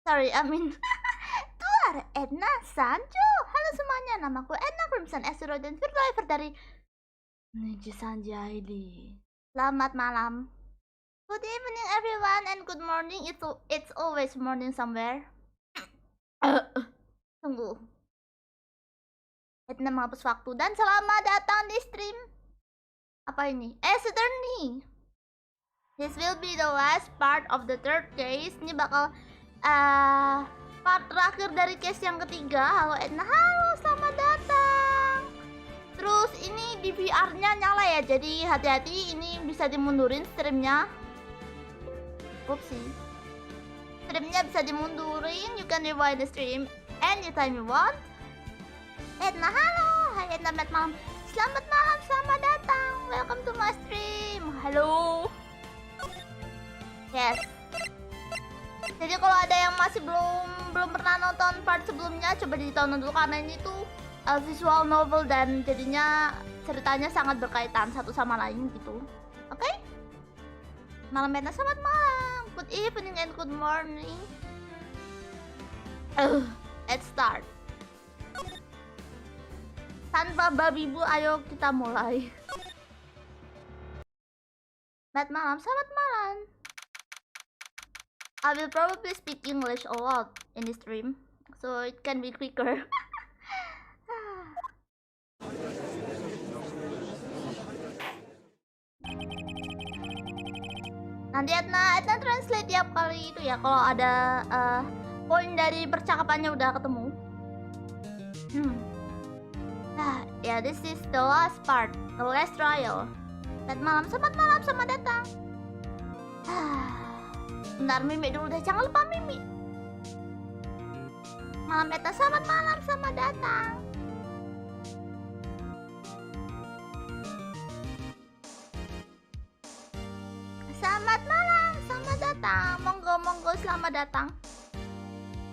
Sorry, I mean keluar Etna Sanjo. Halo semuanya, namaku Etna Crimson Asteroid dan Driver dari NIJISANJI ID. Selamat malam. Good evening everyone and good morning. It's always morning somewhere. Tunggu. Etna menghapus waktu dan selamat datang di stream. Apa ini? Attorney. This will be the last part of the third case. Ini bakal part terakhir dari case yang ketiga. Halo Etna, halo, selamat datang. Terus ini DVR-nya nyala ya, jadi hati-hati, ini bisa dimundurin streamnya. Upsi. Streamnya bisa dimundurin, you can rewind the stream anytime you want. Etna, halo, hai Etna, selamat malam. Selamat malam, selamat datang. Welcome to my stream. Halo. Yes. Jadi kalau ada yang masih belum pernah nonton part sebelumnya, coba ditonton dulu karena ini tuh visual novel dan jadinya ceritanya sangat berkaitan satu sama lain gitu. Oke? Malam Etna, selamat malam. Good evening and good morning. Let's start. Tanpa babi bu, ayo kita mulai. Selamat malam, selamat malam. I will probably speak English a lot in this stream, so it can be quicker. Nanti Etna translate tiap kali itu ya, kalau ada poin dari percakapannya udah ketemu. Ya, this is the last part, the last trial. Selamat malam, selamat datang. Bentar, mimik dulu deh, jangan lupa mimik. Malam Etna, selamat malam, selamat datang. Selamat malam, selamat datang. Monggo, selamat datang.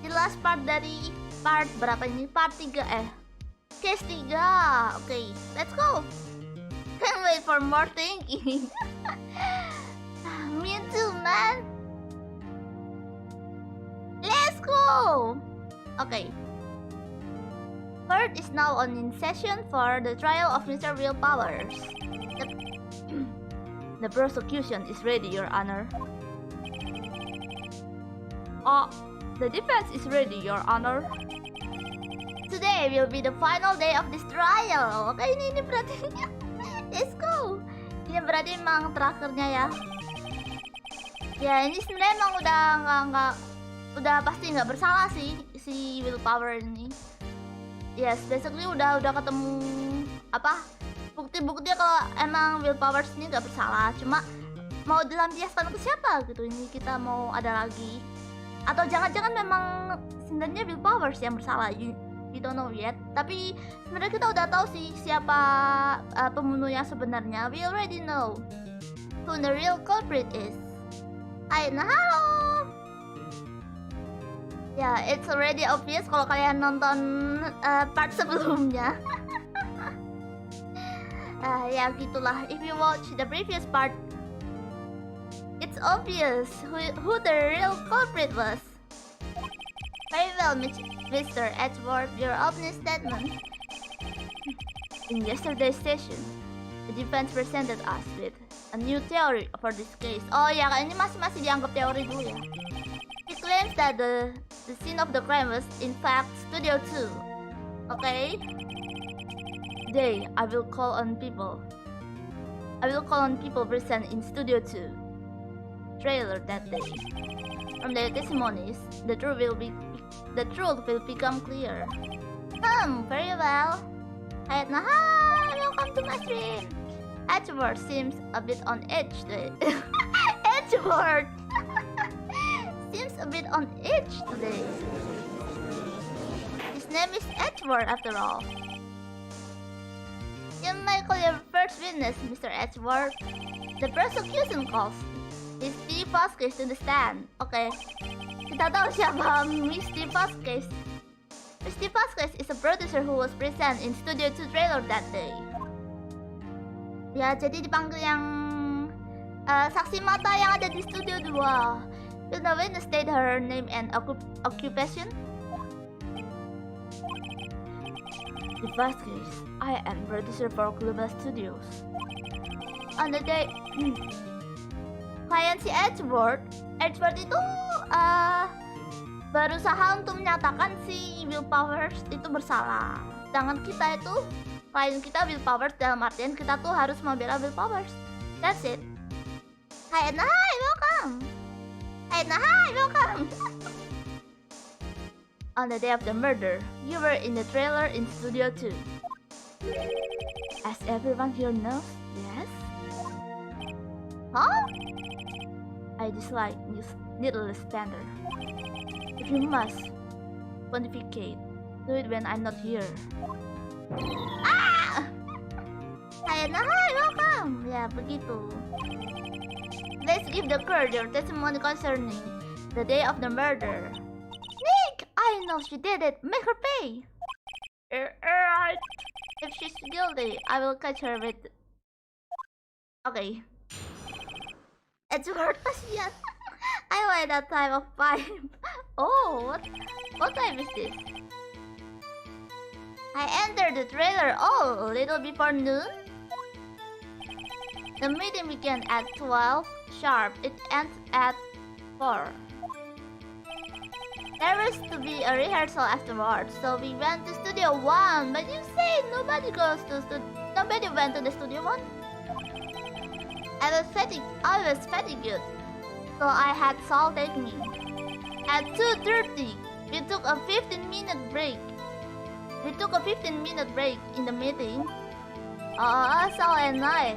Di last part dari part berapa ini? Part 3 Case 3. Oke, let's go. Can't wait for more thinking. Me too, man. Let's go! Okay. Court is now in session for the trial of Mr. Willpowers. The prosecution is ready, Your Honor. The defense is ready, Your Honor. Today will be the final day of this trial. Oke, ini berarti let's go. Ini berarti emang terakhirnya ya. Ya, ini sebenarnya emang udah pasti nggak bersalah sih si Willpower ini. Yes, basically udah ketemu bukti-bukti kalau emang Willpower ini nggak bersalah. Cuma mau dilampiaskan ke siapa gitu, ini kita mau ada lagi. Atau jangan-jangan memang sebenarnya Willpower yang bersalah. You don't know yet. Tapi sebenarnya kita udah tahu sih siapa pembunuh yang sebenarnya. We already know who the real culprit is. Hai, nah halo. Ya, it's already obvious kalau kalian nonton part sebelumnya. Ya gitulah. If you watch the previous part, it's obvious who the real culprit was. Very well, Mr. Edward, your opening statement. In yesterday's session, the defense presented us with a new theory for this case. Oh ya, ini masih dianggap teori dulu ya. He claims that the scene of the crime was in fact Studio 2. Okay? Today, I will call on people present in Studio 2. Trailer that day. From their testimonies, the truth will become clear. Very well. Etna, hi, welcome to my stream. Edward seems a bit on edge today. Edward seems a bit on edge today. His name is Edward after all. You may call your first witness, Mr. Edward. The prosecution calls Misty Vasquez to the stand. Okay. Kita tahu siapa Misty Vasquez. Misty Vasquez is a producer who was present in Studio 2 trailer that day. Ya, jadi dipanggil yang saksi mata yang ada di Studio 2. Will the witness state her name and occupation? The first case, I am producer for Global Studios. On the day, klien si Edward itu berusaha untuk menyatakan si Willpowers itu bersalah. Sedangkan kita itu, klien kita Willpowers dalam artian kita tuh harus membela Willpowers. That's it. Hi Etna, hi, welcome. Hi Etna, hi, welcome. On the day of the murder, you were in the trailer in Studio 2. As everyone here knows, yes? Huh? I dislike needless banter. If you must pontificate, do it when I'm not here. Ah! Hi Etna, hi, welcome. Ya, begitu. Let's give the court your testimony concerning the day of the murder. Nick, I know she did it. Make her pay. Alright. If she's guilty, I will catch her with. Okay. Edward, kasihan. I like that type of vibe. Oh, what time is this? I entered the trailer a little before noon. The meeting began at 12 sharp. It ends at 4. There was to be a rehearsal afterwards, so we went to Studio 1. But you say nobody went to the Studio 1? I was fatigued, so I had Saul take me. At 2:30, we took a 15-minute break. In the meeting. Saul and I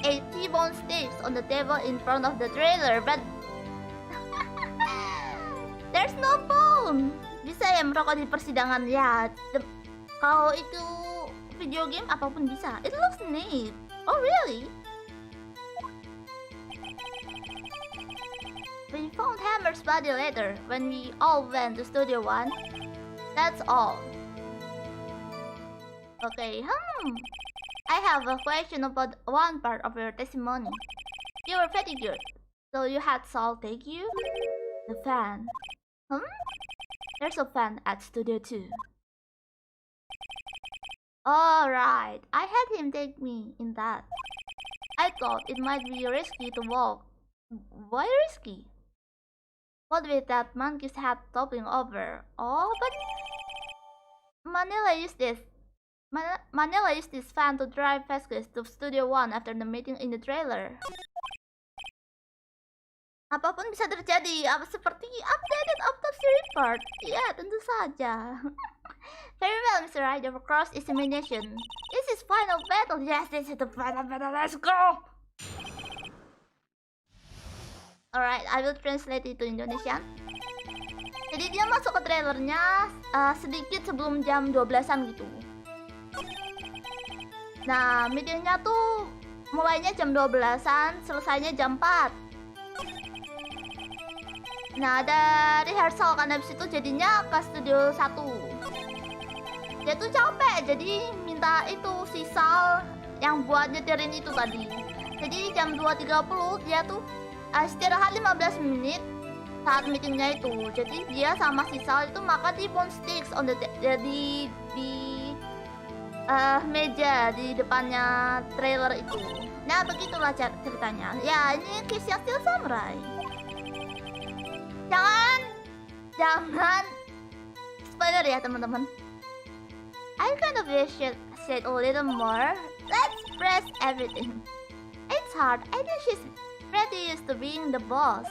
ate T-bone steaks on the table in front of the trailer, but there's no bone. Bisa ya merokok di persidangan ya. Kalau itu video game apapun bisa. It looks neat. Oh really? We found Hammer's body later when we all went to Studio 1. That's all. Okay, I have a question about one part of your testimony. You were fatigued, so you had Saul take you? The fan. There's a fan at Studio 2. Alright, I had him take me in that. I thought it might be risky to walk. Why risky? What with that monkey's head toppling over? Oh, but Manila used this fan to drive Vasquez to Studio 1 after the meeting in the trailer. Apapun bisa terjadi, seperti updated autopsy report. Ya, tentu saja. Very well, Mr. Ryder, for cross-examination. This is final battle. Yes, this is the final battle. Let's go! Alright, I will translate it to Indonesian. Jadi dia masuk ke trailernya sedikit sebelum jam 12-an gitu. Nah, meetingnya tuh mulainya jam 12-an, selesainya jam 4. Nah, ada rehearsal kan habis itu jadinya ke Studio 1. Dia tuh capek, jadi minta itu si Sal yang buat nyetirin itu tadi. Jadi jam 2.30 dia tuh istirahat 15 menit saat meetingnya itu. Jadi dia sama si Sal itu makan di bone sticks on the di meja di depannya trailer itu. Nah, begitulah ceritanya. Ya, ini kisah Steel Samurai. Jangan spoiler ya, teman-teman. I kind of wish it said a little more. Let's press everything. It's hard. I think she's pretty used to being the boss.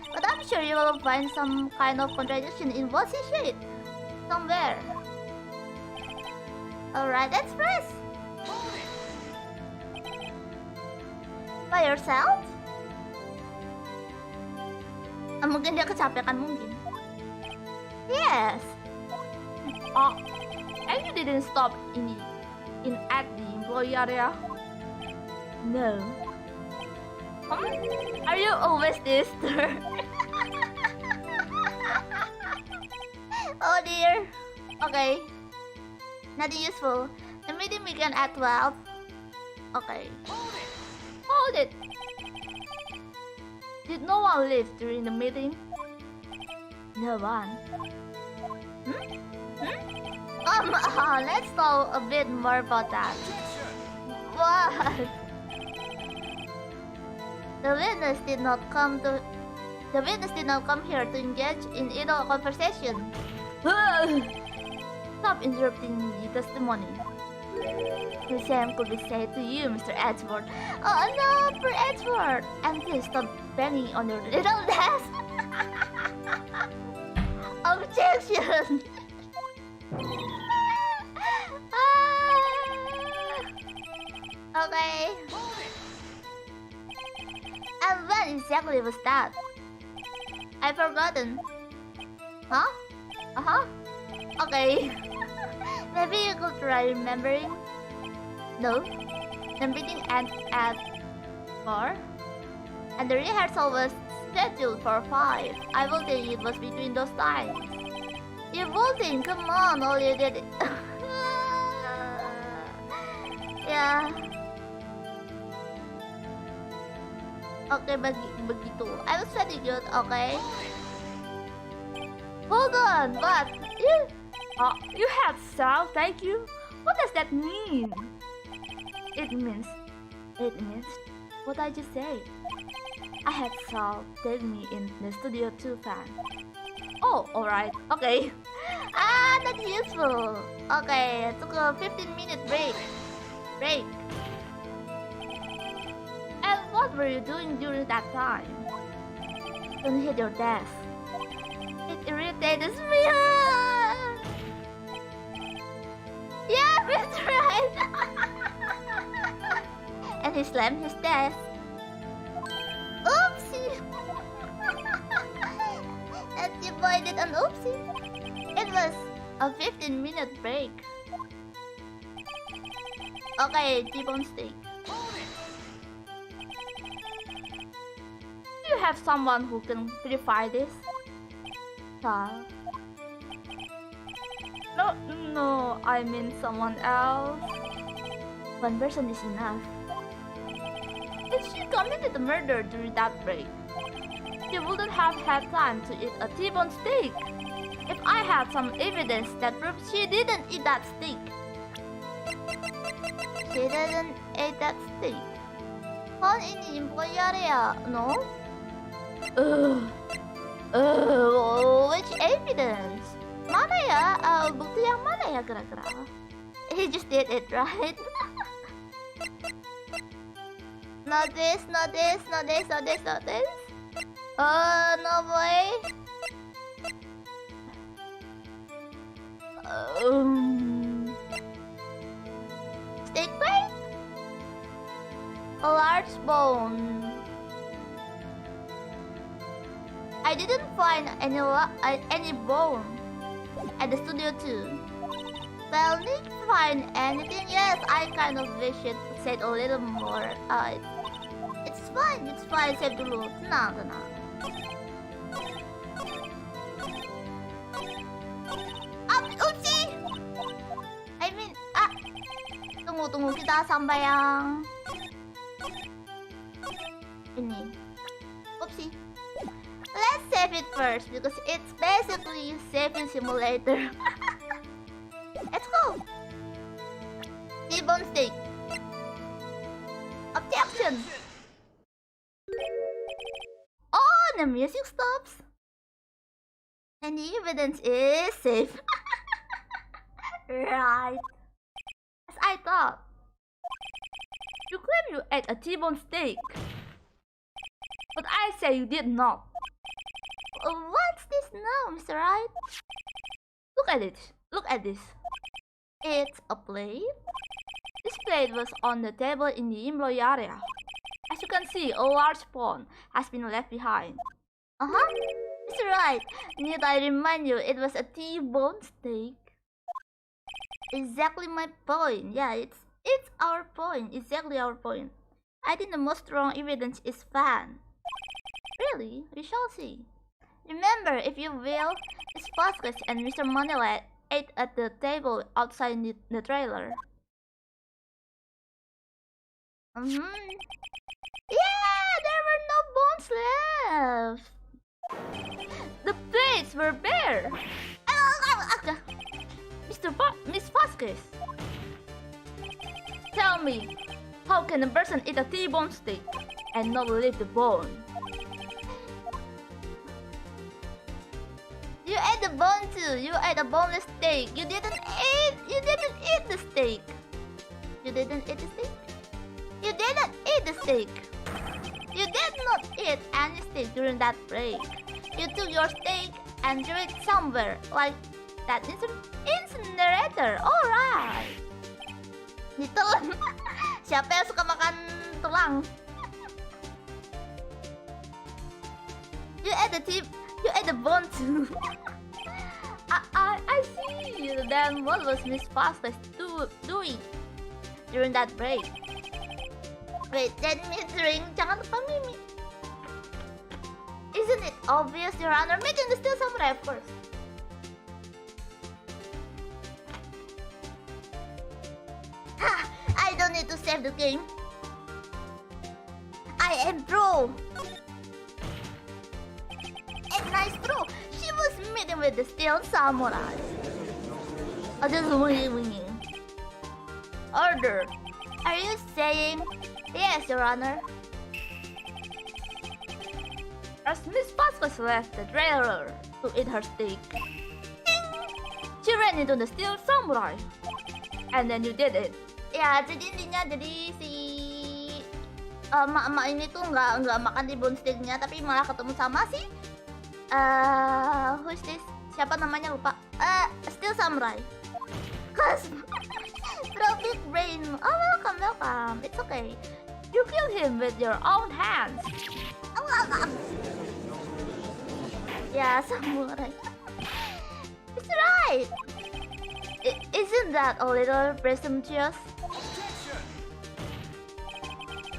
But I'm sure you will find some kind of contradiction in what she said. Somewhere. Alright, let's press. By yourself? Mungkin dia kecapekan mungkin. Yes. And you didn't stop at the employee area? No. Are you always this? Oh dear. Okay. Nothing useful. The meeting began at 12. Okay. Hold it. Did no one leave during the meeting? No one. Let's talk a bit more about that. What? The witness did not come here to engage in idle conversation. Stop interrupting the testimony. The same could be said to you, Mr. Edgeworth. Oh no, for Edgeworth! And please stop banging on your little desk. Objection! Okay. And when exactly was that? I've forgotten. Huh? Okay. Maybe you could try remembering. No. The meeting ends at 4. And the rehearsal was scheduled for 5. I will think it was between those times. You're voting, come on, all you did. Yeah. Okay, begitu. I was very good, okay? Hold on, what? You had Sal, thank you? What does that mean? It means what I just said. I had Sal take me in the studio too, fan. Oh, alright, okay. That's useful. Okay, took a 15-minute break. And what were you doing during that time? Don't hit your desk. It irritates me. Yeah, that's right. And he slammed his desk. Oopsie. And you boy did an oopsie. It was a 15-minute break. Okay, T-bone steak. Do you have someone who can verify this? Sal? No, I mean someone else. One person is enough. If she committed a murder during that break, she wouldn't have had time to eat a T-bone steak. If I had some evidence that proves she didn't eat that steak. She didn't eat that steak. Found in the employee area, no? Which evidence? Mana ya? Bukti yang mana ya kira-kira? He just did it, right? Not this. No boy. Steak plate? A large bone. I didn't find any bone at the studio too. Well, didn't find anything. Yes, I kind of wish it said a little more. It's fine. Save dulu. Tenang. Oopsie! I mean, tunggu, kita sampai yang ini. Oopsie. Let's save it first because it's basically saving simulator. Let's go. T-bone steak. Objection. Oh, the music stops. And the evidence is safe. Right. As I thought. You claim you ate a T-bone steak. But I say you did not. What's this now, Mr. Wright? Look at this. It's a plate. This plate was on the table in the employee area. As you can see, a large spoon has been left behind. Mr. Wright, need I remind you, it was a T-bone steak. Exactly my point. Yeah, it's our point. Exactly our point. I think the most strong evidence is fan. Really? We shall see. Remember, if you will, Miss Vasquez and Mr. Manila ate at the table outside the trailer. Yeah, there were no bones what's left? The plates were bare. Miss Vasquez. Tell me, how can a person eat a T-bone steak and not leave the bone? You ate the bone too. You ate a boneless steak. You didn't eat the steak. You didn't eat the steak? You didn't eat the steak. You did not eat any steak during that break. You took your steak and threw it somewhere, like that incinerator. Alright. Ditelan. Siapa yang suka makan tulang? You ate the bone too. I see. Then what was Miss Vasquez doing during that break? Wait, let me drink. Jangan lupa Mimi. Isn't it obvious, Your Honor? Making the Steel Samurai first. Ha! I don't need to save the game. I am pro. Etna is pro. She was meeting with the Steel Samurai. Just winging. Order. Are you saying yes, Your Honor? As Miss Vasquez left the trailer to eat her steak, she ran into the Steel Samurai. And then you did it. Ya, jadi intinya si emak-emak ini tuh nggak makan T-bone steaknya, tapi malah ketemu sama si who's this? Siapa namanya lupa? Steel Samurai. Cause bro, big brain. Oh, welcome. It's okay. You killed him with your own hands. Yeah, samurai. It's right. Isn't that a little presumptuous?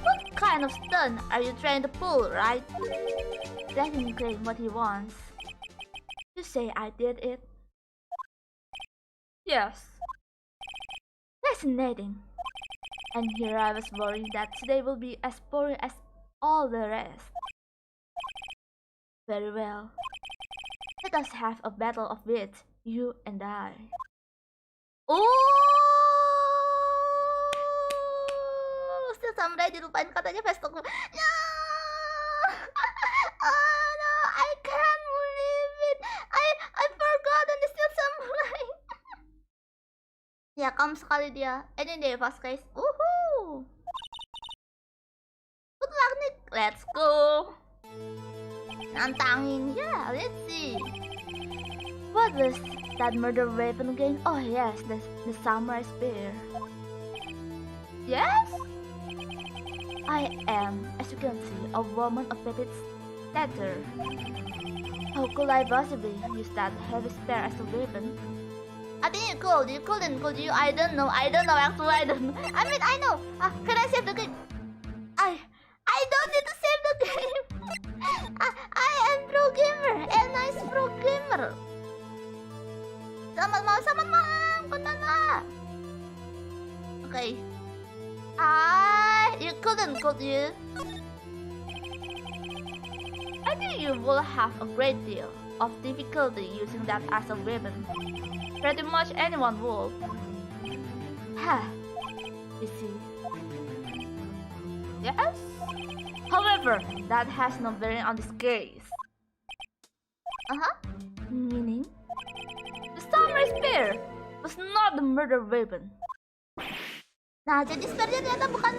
What kind of stunt are you trying to pull, right? Let him claim what he wants. You say I did it? Yes. Fascinating. And here I was worried that today will be as boring as all the rest. Very well. Let us have a battle of wits, you and I. Oh, Steel Samurai dilupain katanya Vtuber. No! Oh no, I can't believe it. I forgot the Steel Samurai. Ya, calm sekali dia. Ini deh Vasquez. Woohoo! Good luck, Nick. Let's go. Nantangin. Yeah, let's see. What was that murder weapon again? Oh yes, the samurai spear. Yes? I am, as you can see, a woman of petite stature. How could I possibly use that heavy spear as a weapon? I think you could. You couldn't, could you? I don't know actually. I don't know. I mean, I know. Can I save the game? I don't need to save the game. I am pro gamer and nice pro gamer. Selamat malam, konbanwa. Okay. You couldn't, could you? I think you will have a great deal of difficulty using that as a weapon. Pretty much anyone would. Ha! You see. Yes? However, that has no bearing on this case. Meaning? The samurai spear was not the murder weapon. Nah, jadi spearnya ternyata bukan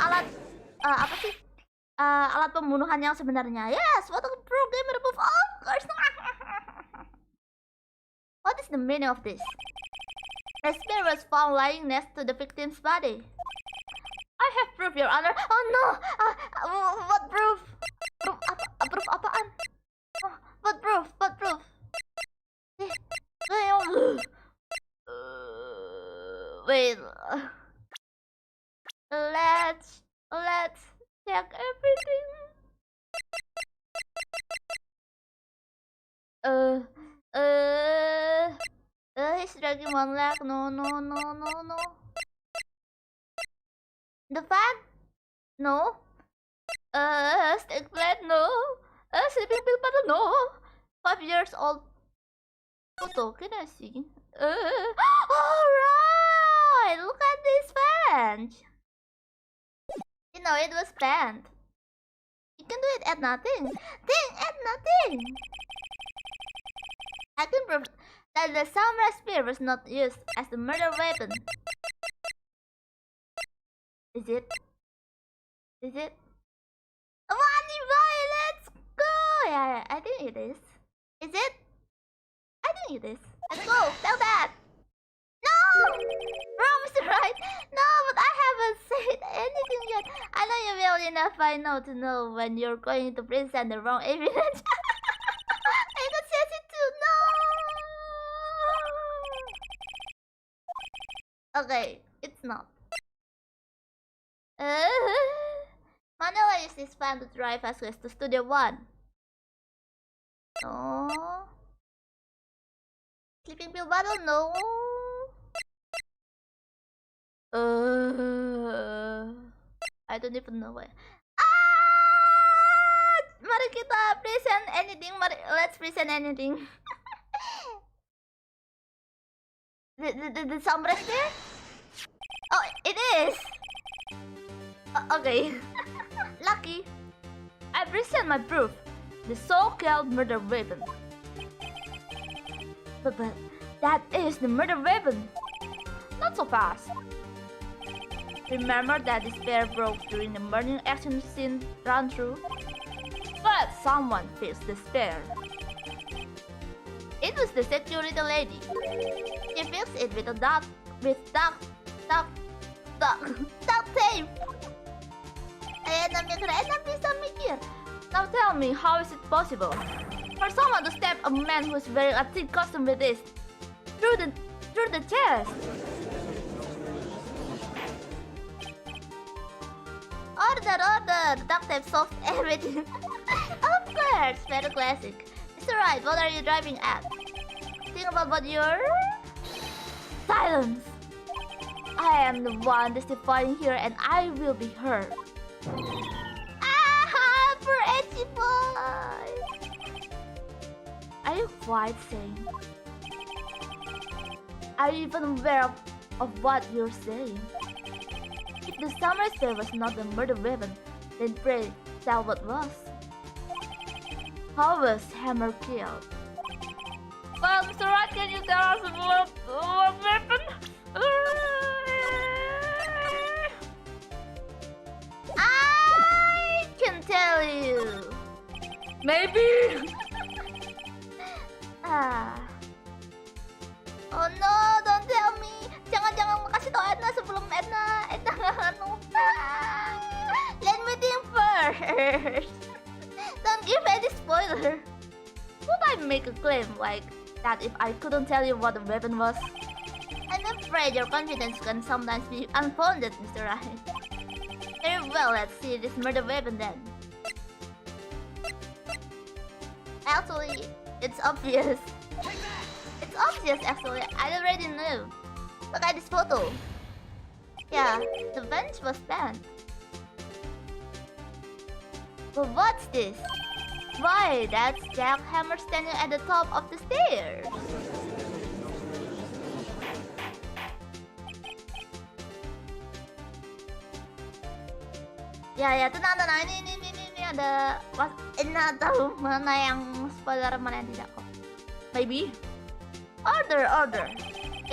alat apa sih? Alat pembunuhan yang sebenarnya. Yes, what a pro gamer move. Of course. What is the meaning of this? The spear was found lying next to the victim's body. I have proof, Your Honor. Oh no! What proof? Proof apaan? What proof? Wait. Let's check everything. He's dragging one leg. No. The fan? No. Stick flat, no. Sleeping pill bottle, no. 5 years old photo, can I see? Alright! Look at this bench! You know, it was banned. You can do it at nothing. Thing at nothing! I can prove that the samurai spear was not used as the murder weapon. Is it? Is it? Money boy, let's go! Yeah, I think it is. Is it? I think it is. Let's go, tell that! No! Wrong, Mr. Right! No, but I haven't said anything yet. I know you well enough by now to know when you're going to present the wrong evidence. I got says it too, no! Okay, it's not. Manuel used his plan to drive us to Studio 1. No. Sleeping pill bottle, no. I don't even know why. Mari kita present anything. Let's present anything. the samurai there? Oh, it is. Okay. Lucky. I present my proof. The so-called murder weapon. But that is the murder weapon. Not so fast. Remember that the spear broke during the murder action scene run through? But someone fixed the spear. It was the security lady. She fixed it with duct tape. Etna bisa mikir. Now tell me, how is it possible for someone to stab a man who is wearing a thick costume with this through the chest? Order! The duct tape solves everything. Of course, very classic. Mr. Right, what are you driving at? Think about what you're... Silence! I am the one testifying here and I will be heard. For edgy boy! Are you quite sane? Are you even aware of what you're saying? If the samurai spear was not the murder weapon, then pray tell what was. How was Hammer killed? Well, Mr. Right, can you tell us what happened? I can tell you. Maybe. Oh no, don't tell me. Jangan kasih tau Etna sebelum Etna nganu. Let me think first. Don't give any spoiler. Would I make a claim like that if I couldn't tell you what the weapon was? I'm afraid your confidence can sometimes be unfounded, Mr. Right. Very well, let's see this murder weapon then. Actually, it's obvious. It's obvious actually, I already knew. Look at this photo. Yeah, the bench was banned. But what's this? Why, that's Jack Hammer standing at the top of the stairs. Ya, tenang. Ini ada Etna tahu mana yang spoiler mana yang tidak kok. Maybe. Order.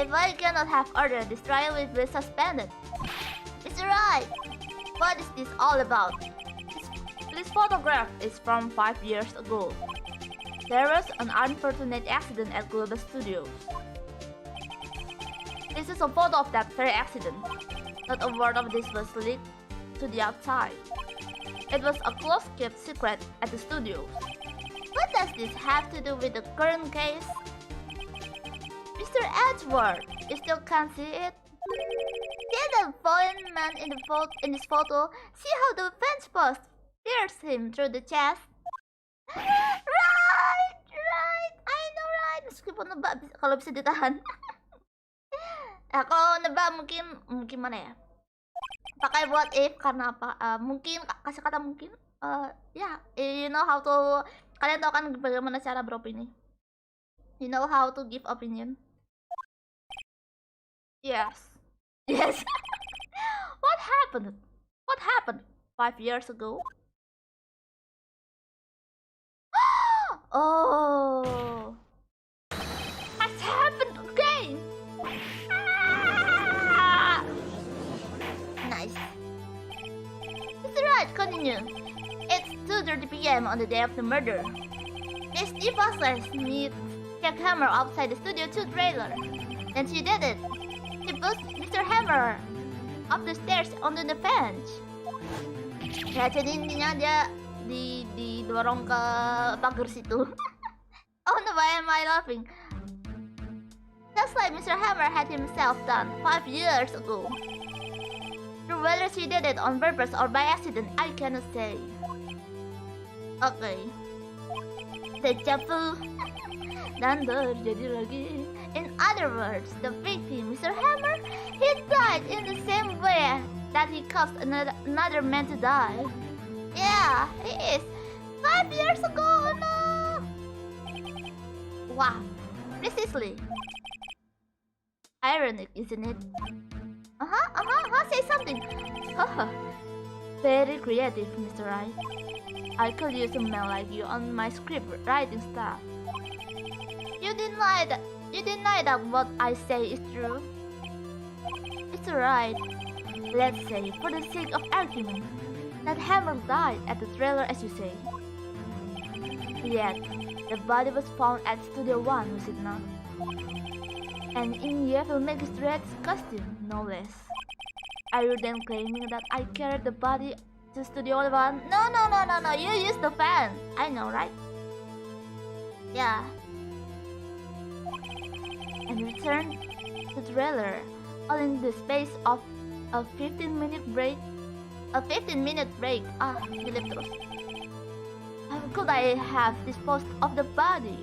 If I cannot have order, this trial will be suspended. Mr. Right, what is this all about? This photograph is from 5 years ago. There was an unfortunate accident at Global Studios. This is a photo of that very accident. Not a word of this was leaked to the outside. It was a close-kept secret at the studios. What does this have to do with the current case? Mr. Edgeworth, you still can't see it? See the fallen man in this photo? See how the fence post pierced him through the chest? Right, I know right. Meskipun nebak kalau bisa ditahan. Nah, kalau nebak mungkin mana ya? Pakai what if karena apa? Mungkin kasih kata mungkin. Yeah, you know how to, kalian tahu kan bagaimana cara beropini? You know how to give opinion? Yes. Yes. What happened? What happened 5 years ago? Oh, what's happened again? Ah! Nice. It's right, continue. It's 2:30 p.m. on the day of the murder. Miss Deepasses meet Jack Hammer outside the Studio 2 trailer. And she did it. She pushed Mr. Hammer up the stairs onto the bench. Ya, jadi intinya dia didorong ke pagar situ. Oh no, why am I laughing? Just like Mr. Hammer had himself done 5 years ago. Whether she did it on purpose or by accident, I cannot say. Okay. Deja vu. Dan terjadi lagi. In other words, the victim, Mr. Hammer, he died in the same way that he caused another man to die. Yeah, he is. 5 years ago, no! Wow, precisely. Ironic, isn't it? Say something. Very creative, Mr. Wright. I could use a man like you on my script writing stuff. You deny that what I say is true? It's right. Let's say, for the sake of argument, that Hammer died at the trailer as you say. Yet, the body was found at Studio 1, was it not? And in Yevil Magistrate's costume, no less. Are you then claiming that I carried the body to Studio 1? No, you used the fan. I know, right? Yeah. And returned to the trailer, all in the space of a 15-minute break. A 15-minute break. Dilip terus. How could I have disposed of the body?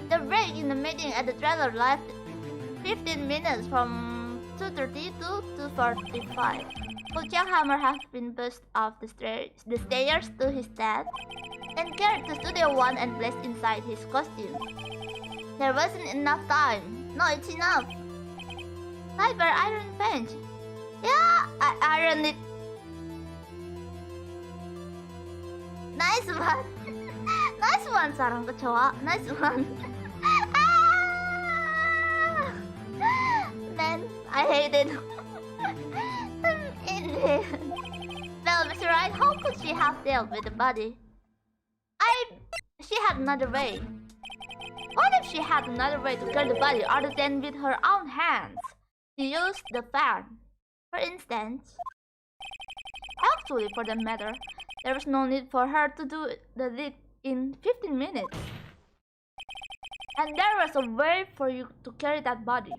The break in the meeting at the trailer left 15 minutes from 2:30 to 2:45. Could Jack Hammer have been pushed off the stairs to his death, then carried to Studio 1 and placed inside his costume? There wasn't enough time. No, it's enough. Cyber Iron Bench. Yeah, I ironed it. Nice one. Nice one, sarang kecoa. Nice one. Man, I hate it. Well, Mr. Wright, how could she have dealt with the body? She had another way. What if she had another way to carry the body other than with her own hands? She used the fan, for instance. Actually, for that matter, there was no need for her to do the deed in 15 minutes. And there was a way for you to carry that body.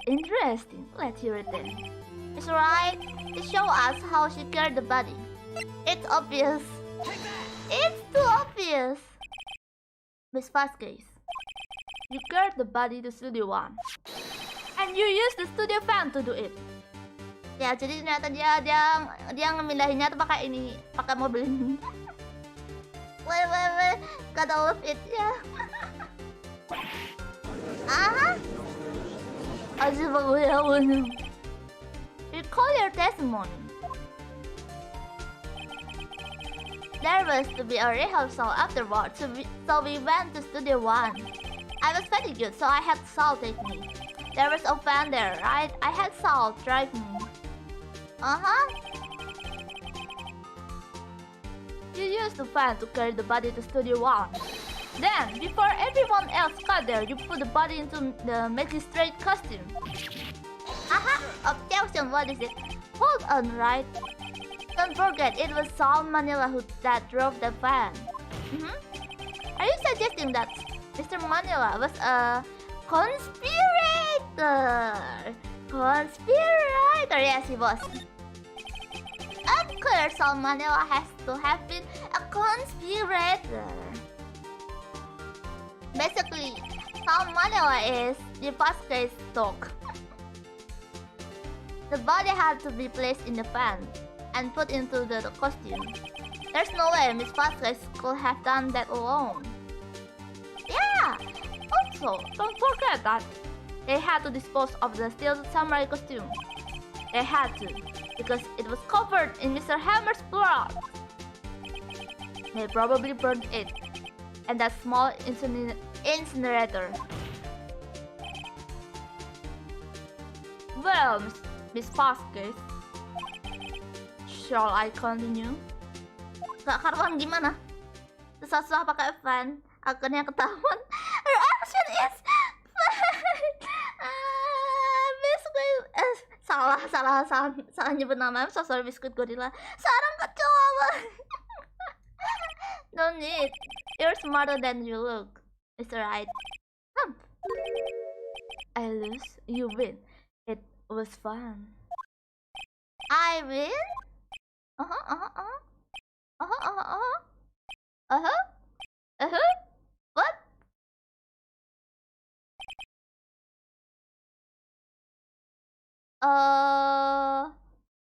Interesting. Let's hear it then. It's right. It shows us how she carried the body. It's obvious. It's too obvious. Miss Vasquez, you carried the body to Studio 1. And you used the studio fan to do it. Ya, jadi ternyata dia ngemindahinnya tuh pakai mobil ini. Wait, gotta love it ya. Recall your testimony. There was to be a rehearsal afterwards, so we went to Studio 1. I was very good, so I had Sal take me. There was a fan there, right? I had Sal drive me. You used the fan to carry the body to Studio 1. Then, before everyone else got there, you put the body into the magistrate costume. Objection, what is it? Hold on, right? Don't forget, it was Sal Manila that drove the van. Are you suggesting that Mr. Manila was a conspirator? Yes, he was. Of course, Sal Manila has to have been a conspirator. Basically, Sal Manila is the Vasquez dog. The body had to be placed in the fan and put into the costume. There's no way Miss Vasquez could have done that alone. Yeah! Also, don't forget that they had to dispose of the steel samurai costume. They had to, because it was covered in Mr. Hammer's blood. They probably burned it, and that small incinerator. Well, Miss Vasquez, shall I continue? Gak karuan gimana? Susah-susah pakai fan, akhirnya ketahuan. Her action is salah nyebut nama. I'm so sorry, Biscuit Gorilla. Seorang kecoa. Don't need. You're smarter than you look. It's alright. I lose, you win. It was fun. I win? What?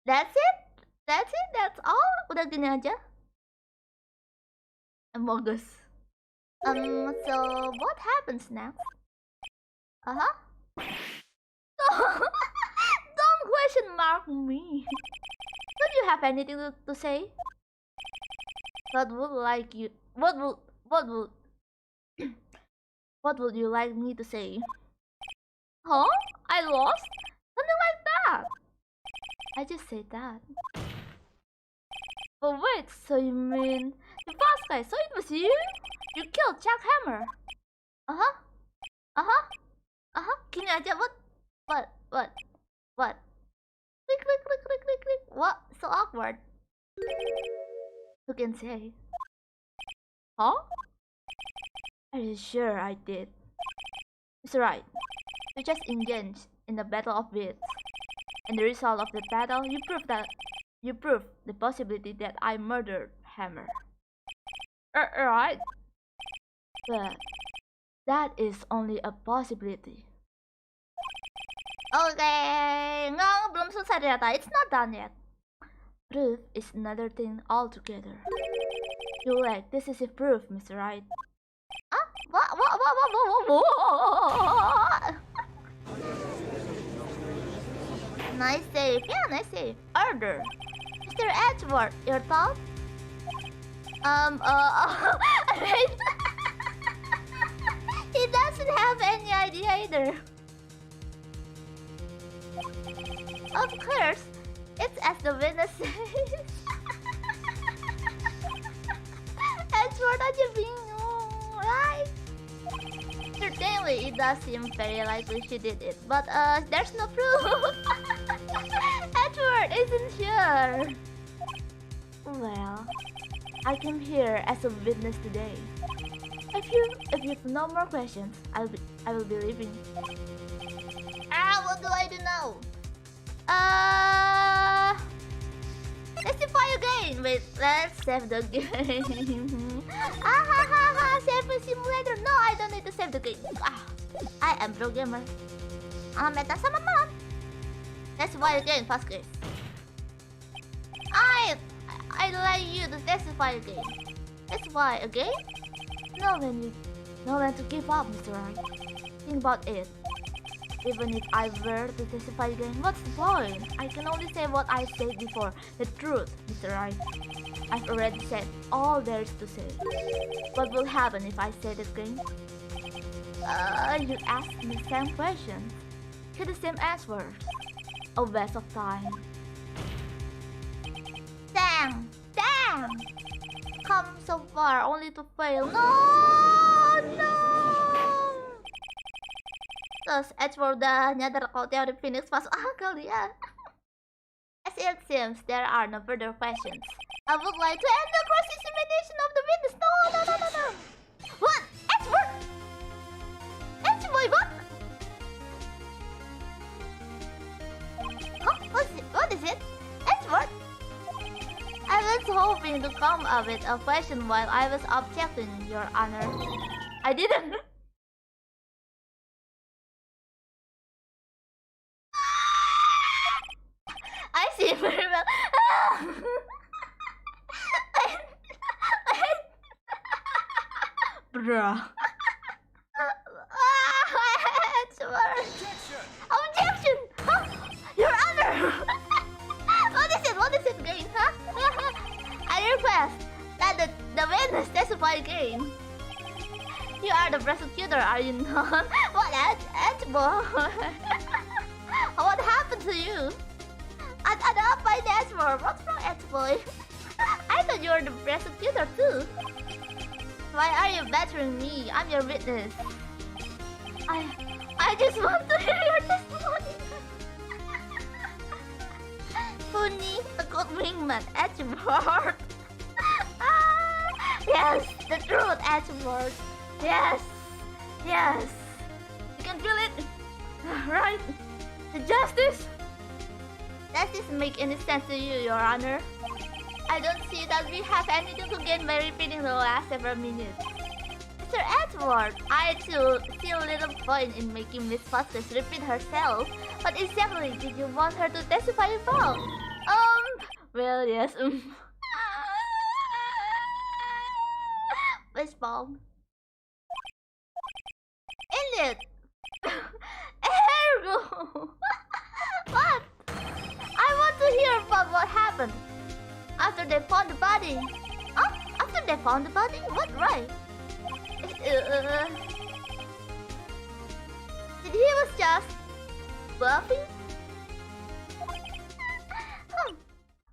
That's it? That's all? Udah gini aja? Bogus. So what happens next? Don't question mark me. Don't you have anything to say? What would what would you like me to say? Huh? I lost? Something like that. I just said that. But wait, so you mean the boss guy? So it was you? You killed Jack Hammer? Gini aja, what? Click. What? So awkward. Who can say? Huh? Are you sure I did? It's right. You just engaged in the battle of wits. And the result of the battle, you proved the possibility that I murdered Hammer. Right? But that is only a possibility. Okay, nggak, belum selesai ternyata. It's not done yet. Proof is another thing altogether. You like decisive proof, Mr. Right? What? Nice save. Yeah, nice save. Order. Mr. Edgeworth, your thoughts? Wait. He doesn't have any idea either. Of course, it's as the witness says. Edgeworth aja bingung, right? Certainly, it does seem very likely she did it, but there's no proof. Edgeworth isn't sure. Well, I came here as a witness today. If you've no more questions, I will be leaving. What do I do now? Let's try again. Wait, let's save the game. Save the simulator. No, I don't need to save the game. I am programmer. Etna sama malam. Let's try again, fast guys. I like you to testify again. Let's try again. Know when to give up, Mr. Right. Think about it. Even if I were to testify again, what's the point? I can only say what I said before. The truth, Mr. Right. I've already said all there is to say. What will happen if I say it again? You ask me the same question. Get the same answers. A waste of time. Dang! Come so far only to fail. No! Terus Edgeworth udah nyadar kalau teori Phoenix masuk akal dia. As it seems, there are no further questions. I would like to end the cross-examination of the witness. No. What? Edgeworth? What? Huh? What is it? Edgeworth? I was hoping to come up with a question while I was objecting, Your Honor. I didn't. Bruh. Edgeworth. Objection! Huh? Your Honor! What is it again, huh? I request that the witness testify again. You are the prosecutor, are you not? What, Edgeworth? What happened to you? Ada apa ini, Edgeworth? What's wrong, Edgeworth? I thought you were the prosecutor too. Why are you battering me? I'm your witness. I just want to hear your testimony. Funny, a good wingman, Edgeworth. Yes, the truth, Edgeworth. Yes. You can feel it, right? The justice. Does this make any sense to you, Your Honor? I don't see that we have anything to gain by repeating the last several minutes. Mr. Edgeworth, I too see a little point in making Miss Foster repeat herself. What exactly did you want her to testify about? Well, yes, Baseball. Indeed. Ergo. What? I want to hear about what happened after they found the body. Huh? After they found the body? What? Right? Did he was just bluffing?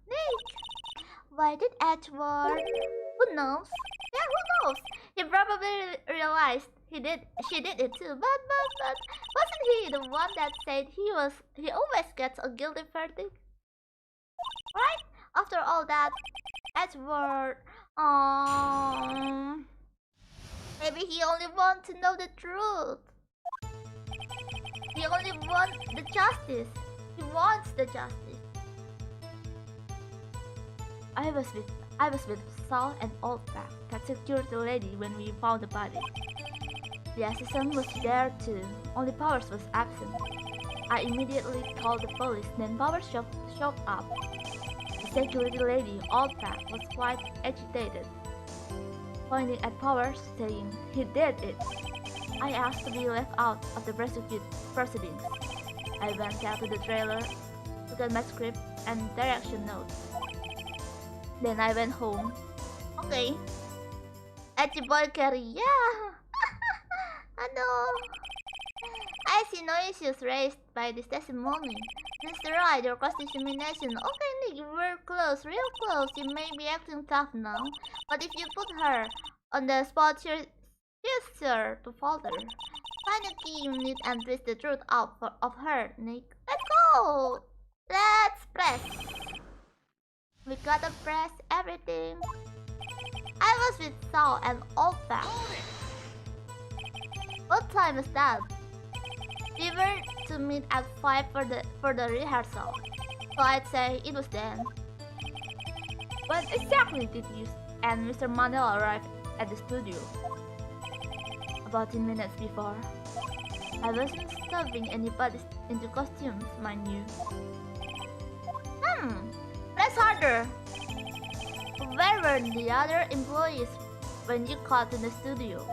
Nick, why did Edgeworth? Who knows? Yeah, who knows? He probably realized she did it too. But wasn't he the one that said he always gets a guilty verdict? Right? After all that, Edgeworth, maybe he only wants to know the truth. He only wants the justice. He wants the justice. I was with Saul and Oldback, that security lady, when we found the body. The assistant was there too, only Powers was absent. I immediately called the police, then Powers showed up. The security lady, Oldback, was quite agitated, pointing at Powers, saying he did it. I asked to be left out of the proceedings. I went down to the trailer, took out my script and direction notes. Then I went home. Okay. Edgeworth carry, yeah. Aduh. I see no issues raised by this testimony. Mr. Right, your cross-examination. Okay, Nick, we're close, real close. You may be acting tough now, but if you put her on the spot, she's sure to falter. Find a key unit and twist the truth out of her, Nick. Let's go! Let's press. We gotta press everything. I was with Saul and Oldback. What time was that? We were to meet at 5 for the rehearsal, so I'd say it was then. When exactly did you and Mr. Mandel arrive at the studio? About 10 minutes before. I wasn't stuffing anybody into costumes, mind you. Press harder. Where were the other employees when you called in the studio?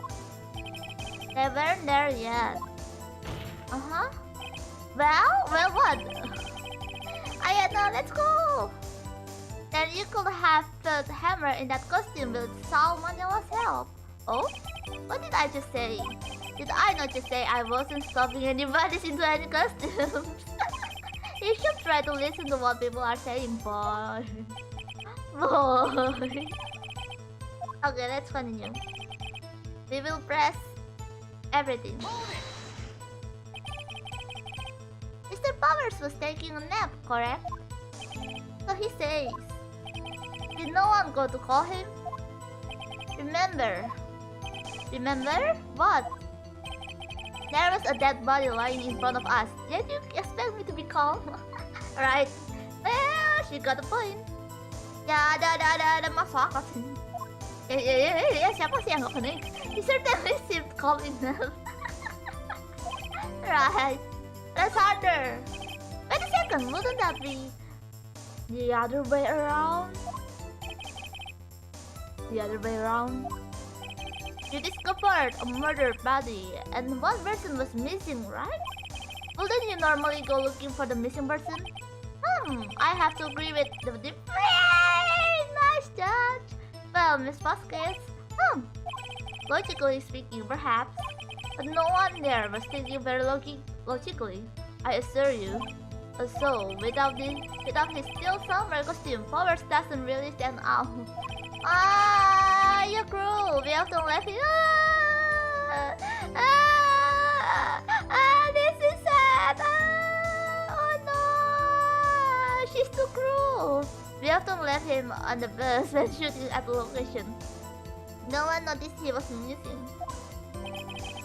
They weren't there yet. Well, what? Etna, let's go. Then you could have put Hammer in that costume with Saul Manila's help. Oh? What did I just say? Did I not just say I wasn't stuffing anybody into any costumes? You should try to listen to what people are saying, boy. Boy. Okay, let's continue. We will press everything. Mr. Powers was taking a nap, correct? So he says. Did no one go to call him? Remember what? There was a dead body lying in front of us. Yet you expect me to be calm? Right? Well, she got the point. Ya, ada masuk akal sih. Ya, siapa sih yang gak connect? He certainly seemed calm enough. Right. Press harder. Wait a second, wouldn't that be the other way around? The other way around? You discovered a murdered body, and one person was missing, right? Wouldn't you normally go looking for the missing person? I have to agree with the nice judge. Well, Miss Vasquez, logically speaking, perhaps, but no one there was thinking very logically, I assure you. So, without his still summer costume, Powers doesn't really stand out. You're cruel. We have to let him. This is sad. Oh no, she's too cruel. We have to let him on the bus when shooting at the location. No one noticed he was missing.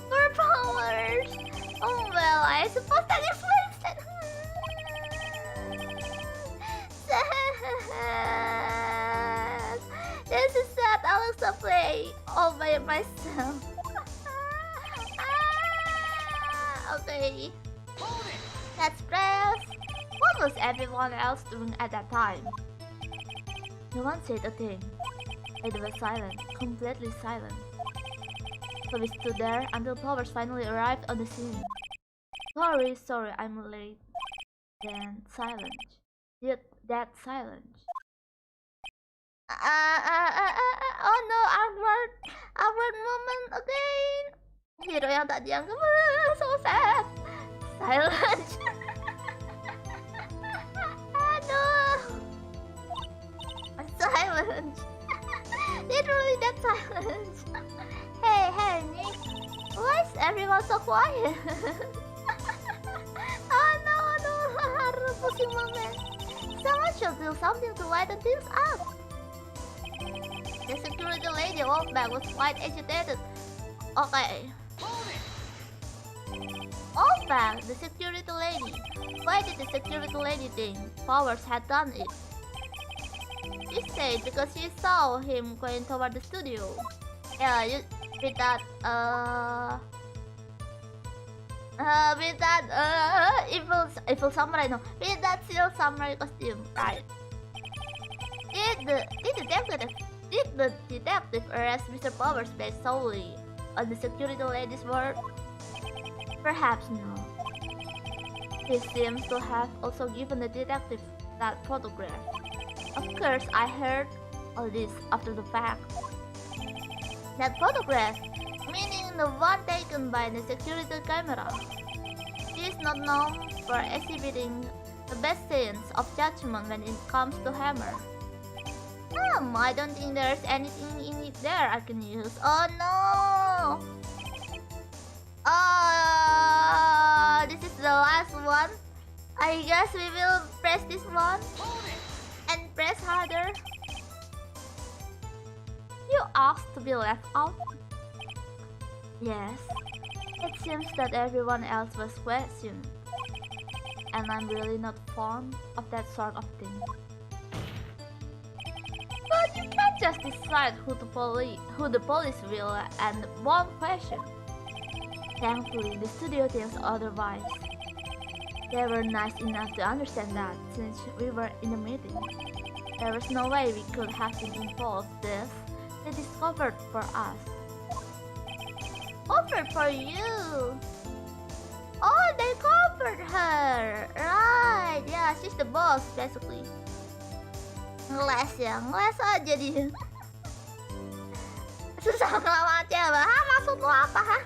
For Powers. Oh well, I suppose that explains that. Sad. This is sad. Alexa play all by myself. Okay. Let's press. What was everyone else doing at that time? No one said a thing. It was silent, completely silent. So we stood there until Powers finally arrived on the scene. Sorry, I'm late. Then silence. That silence. Oh no, awkward moment again. Hero yang tak dianggap, so sad. Silence. Aduh. Silence. Literally that silence. Hey, Nick. Why is everyone so quiet? Oh no, pusing moment. Someone should do something to lighten things up. The security lady walked back was quite agitated. Okay. All back, the security lady. Why did the security lady think Powers had done it? She said because she saw him going toward the studio. Yeah, with that evil samurai, no, with that steel samurai costume, right? Did the detective arrest Mr. Powers based solely on the security lady's word? Perhaps no. He seems to have also given the detective that photograph. Of course, I heard all this after the fact. That photograph, meaning the one taken by the security camera. She is not known for exhibiting the best sense of judgment when it comes to hammer. I don't think there's anything in it there I can use. Oh no! This is the last one. I guess we will press this one and press harder. You asked to be left out? Yes. It seems that everyone else was questioned, and I'm really not fond of that sort of thing. But you can't just decide who the police will and won't question. Thankfully, the studio thinks otherwise. They were nice enough to understand that since we were in a meeting. There was no way we could have been involved. This they discovered for us. Offered for you. Oh, they covered her. Right, yeah, she's the boss basically. Ngeles aja dia. Susah ngelawan cewek. Maksud lo apa?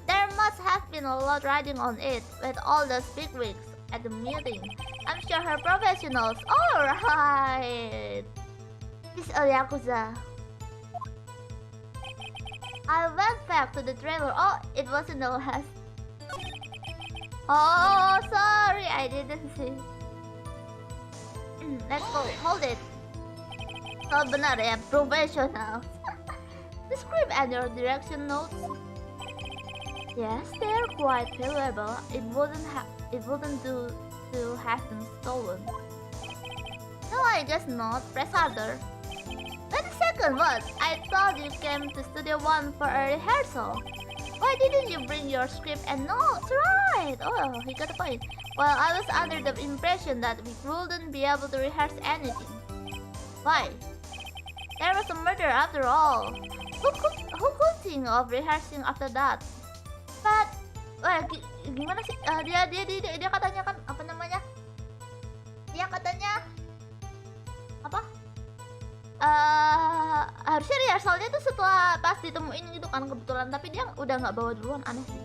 There must have been a lot riding on it with all those bigwigs at the meeting. I'm sure her professionals. Alright. This is a Yakuza. I went back to the trailer. Oh, it wasn't the last. Oh, sorry, I didn't see. Let's go. Hold it. Oh, benar ya, professional. The script and your direction notes. Yes, they're quite valuable. It wouldn't do to have them stolen. No, I guess not. Press harder. Wait a second, what? I thought you came to Studio 1 for a rehearsal. Why didn't you bring your script and notes? Right! Oh, he got a point. Well, I was under the impression that we wouldn't be able to rehearse anything. Why? There was a murder after all. Who could think of rehearsing after that? But, gimana sih? Dia katanya kan apa namanya? Dia katanya apa? Harusnya rehearsalnya tuh setelah pas ditemuin gitu kan kebetulan, tapi dia udah nggak bawa duluan, aneh sih.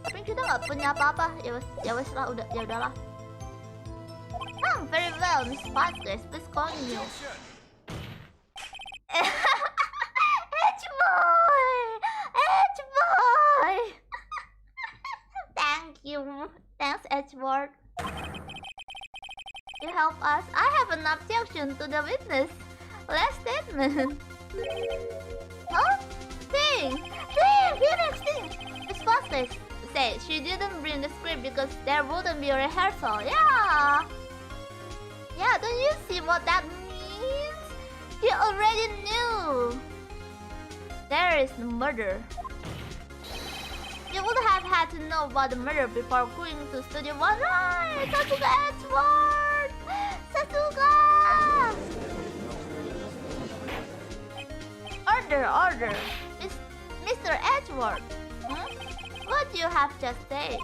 Tapi kita nggak punya apa-apa, ya wes lah, ya udahlah. Very well, Miss Vasquez, please continue. Edge boy. Thanks Edgeworth. You help us. I have an objection to the witness. Last statement. Huh? Thing. Here next thing. Miss Vasquez said she didn't bring the script because there wouldn't be a rehearsal. Yeah, don't you see what that means? You already knew. There is no murder. You would have had to know about the murder before going to Studio One, right? Sasuga Edgeworth! Sasuga! Order! Mr. Edgeworth! What you have just said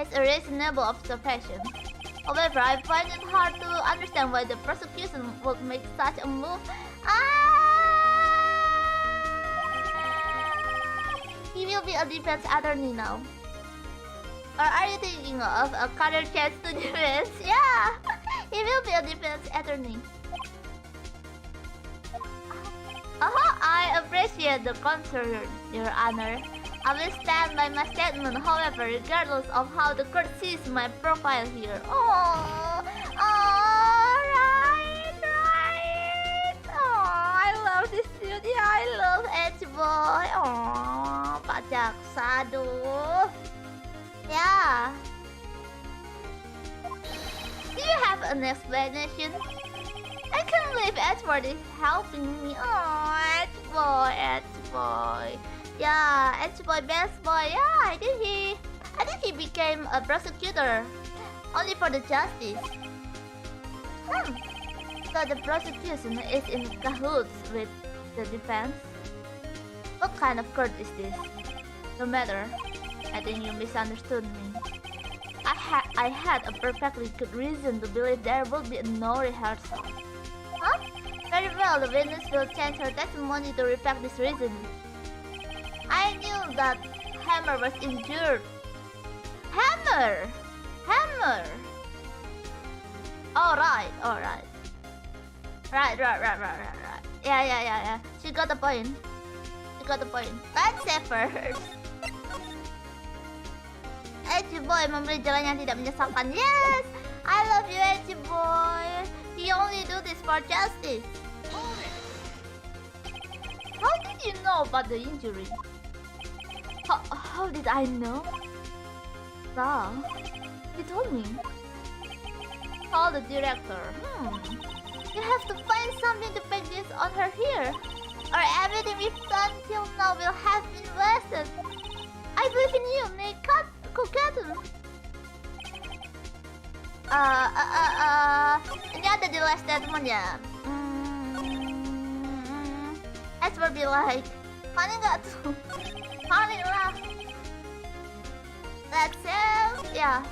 is a reasonable observation. However, I find it hard to understand why the prosecution would make such a move. He will be a defense attorney now. Or are you thinking of a career chance to defense? Yeah, he will be a defense attorney. I appreciate the concern, Your Honor. I will stand by my statement, however, regardless of how the court sees my profile here. Right. I love this studio. I love Edge Boy. Pak Jaksa, aduh. Yeah. Do you have an explanation? I can't believe Edgeworth is helping me. Edge Boy. Yeah, Edge Boy, best boy. Yeah, I think he became a prosecutor only for the justice. So the prosecution is in cahoots with the defense. What kind of court is this? No matter. I think you misunderstood me. I had a perfectly good reason to believe there will be no rehearsal. Huh? Very well, the witness will change her testimony to reflect this reason. I knew that Hammer was injured. Hammer! Alright. Right. Yeah. She got the point. Let's say first. Edgy Boy memberi jalan yang tidak menyesalkan. Yes! I love you, Edgy Boy. He only do this for justice. How did you know about the injury? How did I know? So, you told me. Call the director. You have to find something to peg this on her here, or everything we've done till now will have been wasted. I believe in you, Nick. Kuketum. Ini ada di last statement ya. Edge will be like, paling nggak tuh? Paling lah. Let's say, yeah.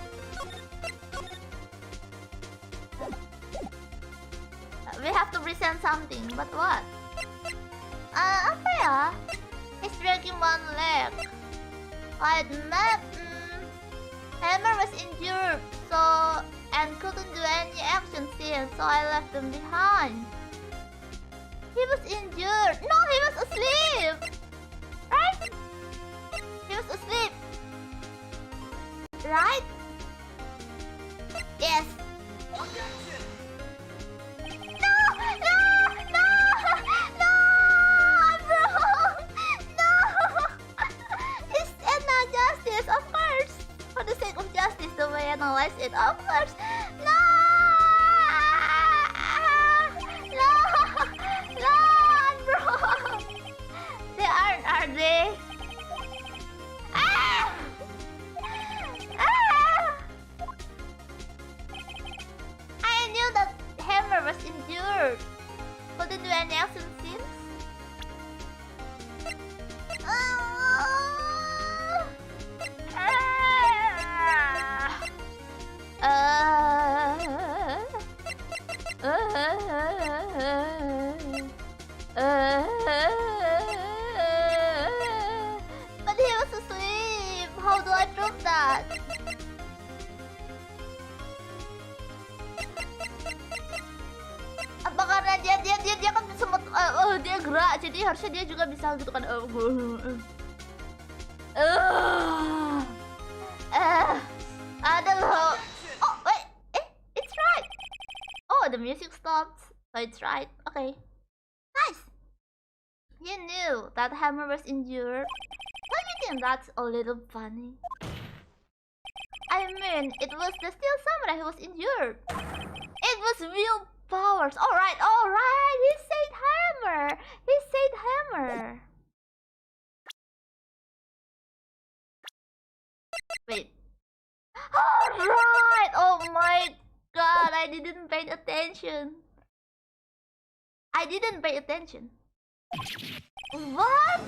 We have to present something, but what? Apa ya? He's breaking one leg. Right, map. Hammer was injured, and couldn't do any action scene, so I left them behind. He was injured. No, he was asleep. Right? He was asleep. Right? Yes. No, bro. No. It's not justice, of course. For the sake of justice, the way I analyze it, of course. No, bro. They aren't, are they? I knew that Hammer was injured, any action scenes? But he was asleep. How do I prove that? Apa karena dia kan sempat dia gerak, jadi harusnya dia juga bisa gitu kan. Aduh. Oh wait, it's right. Oh, the music stopped, so it's right. Okay, nice. You knew that Hammer was injured. Don't you think that's a little funny? I mean, it was the Steel Samurai who was injured. It was real powers. All right. He said hammer. Wait. All right. Oh my God, I didn't pay attention. What?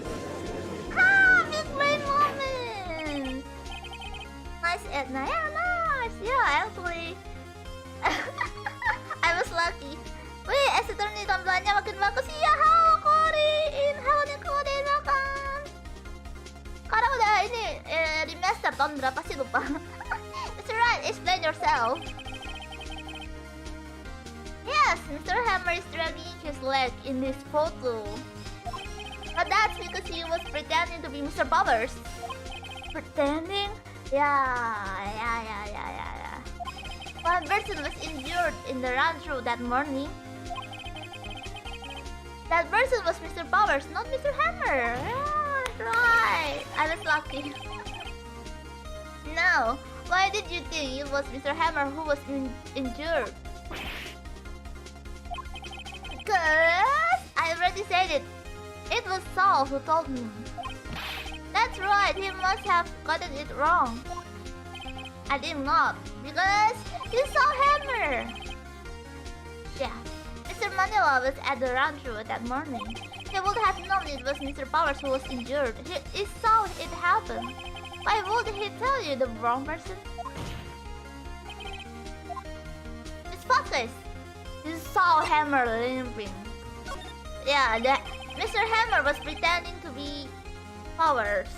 Big brain moment. Nice, Etna. Yeah, nice. Yeah, actually. I was lucky. Wih, Attorney tampilannya makin bagus. Iya, halo Korin. Halo nih Korin, welcome. Sekarang udah ini remaster tahun berapa sih, lupa. It's alright, explain yourself. Yes, Mr. Hammer is dragging his leg in this photo. But that's because he was pretending to be Mr. Powers. Pretending? Yeah. One person was injured in the run-through that morning. That person was Mr. Powers, not Mr. Hammer. Yeah, right. I was lucky. Now, why did you think it was Mr. Hammer who was injured? Because I already said it. It was Saul who told me. That's right, he must have gotten it wrong. I did not, because you saw Hammer. Yeah, Mr. Manila was at the run-through that morning. He would have known it was Mr. Powers who was injured. He saw it happen. Why would he tell you the wrong person? Just focus. You saw Hammer limping. Yeah, Mr. Hammer was pretending to be Powers.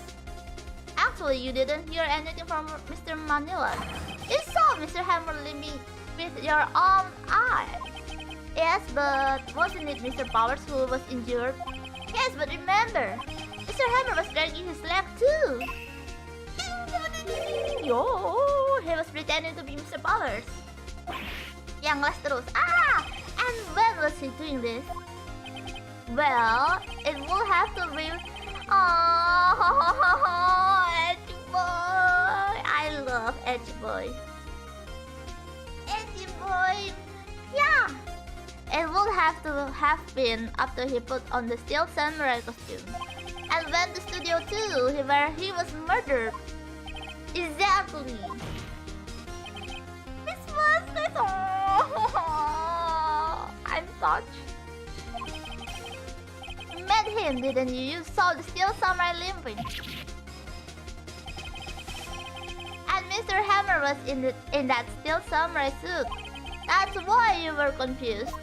Actually, you didn't hear anything from Mr. Manila. You saw Mr. Hammer limping with your own eye. Yes, but wasn't it Mr. Powers who was injured? Yes, but remember, Mr. Hammer was dragging his leg too. Yo, he was pretending to be Mr. Powers. Yang les terus. And when was he doing this? Well, it will have to be. Oh, Edgy Boy. I love Edgy Boy. Edgy Boy. Yeah. It would have to have been after he put on the Steel Samurai costume and went to Studio 2 where he was murdered. Exactly. This was this. Oh, I'm touched. You met him, didn't you? You saw the Steel Samurai limping. And Mr. Hammer was in that Steel Samurai suit. That's why you were confused.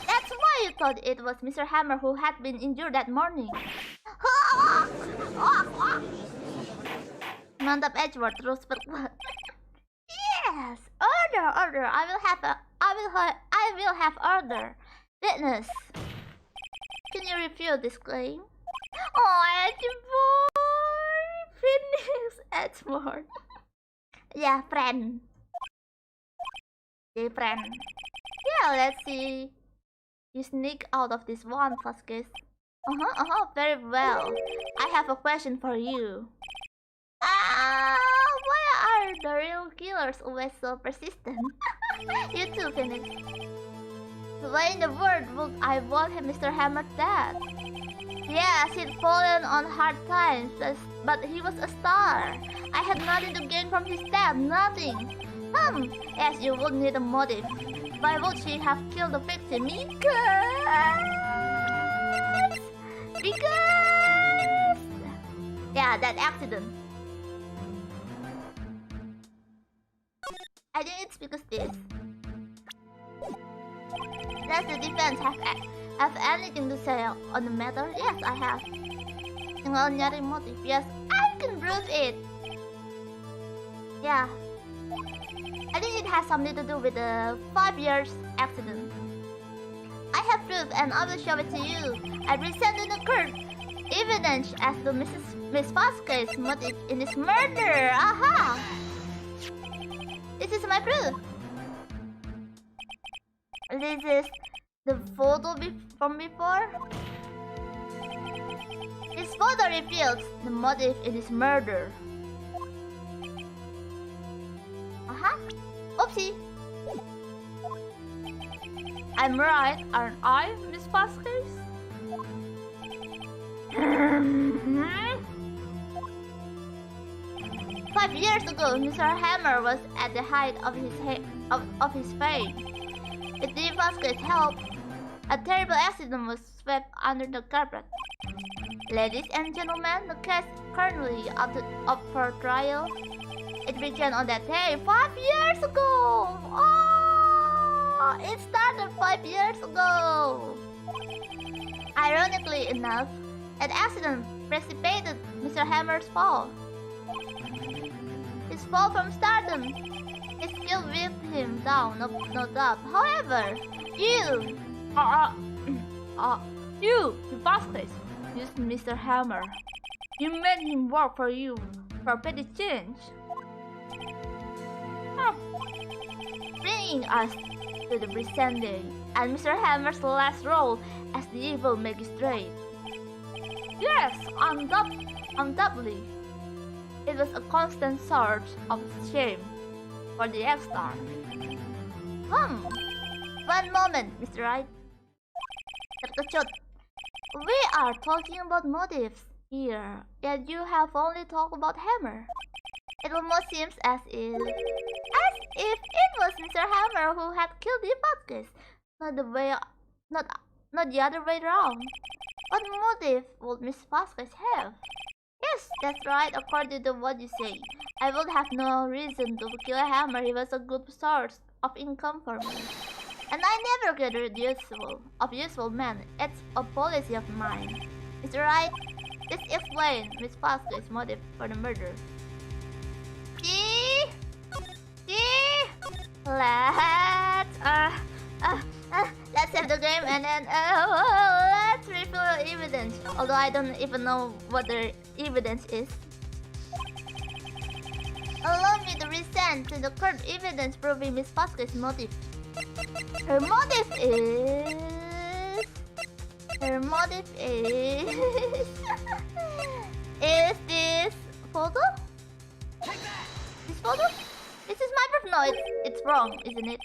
That's why you thought it was Mr. Hammer who had been injured that morning. Mantap Edward, terus berkuat. Yes, order. I will have order. Witness. Can you refute this claim? Oh, Edward. Phoenix Edward. Yeah, friend. Okay, friend. Yeah, let's see. You sneak out of this one, Vasquez. Very well. I have a question for you. Why are the real killers always so persistent? You too, Phoenix. Why in the world would I want Mr. Hammer dead? Yes, he'd fallen on hard times, but he was a star. I had nothing to gain from his death, nothing. Yes, you would need a motive. Why would she have killed the victim? Because... Yeah, that accident. I think it's because this. Does the defense have anything to say on the matter? Yes, I have. Tinggal nyari motif. Yes, I can prove it. Yeah. I think it has something to do with the 5 years accident. I have proof and I will show it to you. I presented the court evidence as to Miss Vasquez's motive in this murder. Aha! This is my proof. This is the photo from before. This photo reveals the motive in this murder. Oopsie. I'm right, aren't I, Miss Vasquez? 5 years ago, Mr. Hammer was at the height of his fame. With Dee Vasquez's help, a terrible accident was swept under the carpet. Ladies and gentlemen, the case currently up for trial. It began on that day 5 years ago! Oh, it started 5 years ago! Ironically enough, that accident precipitated Mr. Hammer's fall. His fall from stardom. His skill whipped him down, no doubt. However, you, Vasquez, used Mr. Hammer. You made him work for you for petty change. Bringing us to the present day and Mr. Hammer's last role as the evil magistrate. Yes, undoubtedly. It was a constant source of shame for the ex-star. One moment, Mr. Wright. Terkejut. We are talking about motives here, yet you have only talked about Hammer. It almost seems as if it was Mr. Hammer who had killed the Vasquez, not the other way around. What motive would Miss Vasquez have? Yes, that's right, according to what you say. I would have no reason to kill Hammer. He was a good source of income for me. And I never get rid of useful men. It's a policy of mine. Is it right? This explains Miss Vasquez's motive for the murder. See? Let's have the game and then let's review the evidence. Although I don't even know what the evidence is. Allow me to present to the court evidence proving Miss Vasquez's motive. Her motive is is this photo? This photo? This is my proof. No, it's wrong, isn't it?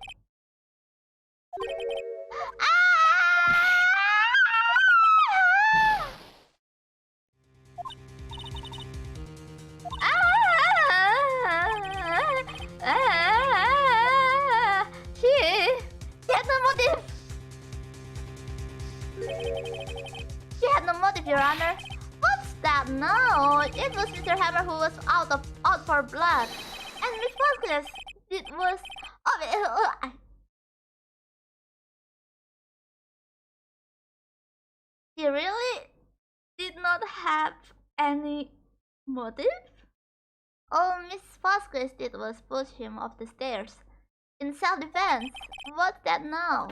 She had no motive. She had no motive, Your Honor. What's that? No, it was Mr. Hammer who was out for blood, and Miss Vasquez was. He really did not have any motive? All Miss Vasquez did was push him off the stairs. In self-defense. What's that now?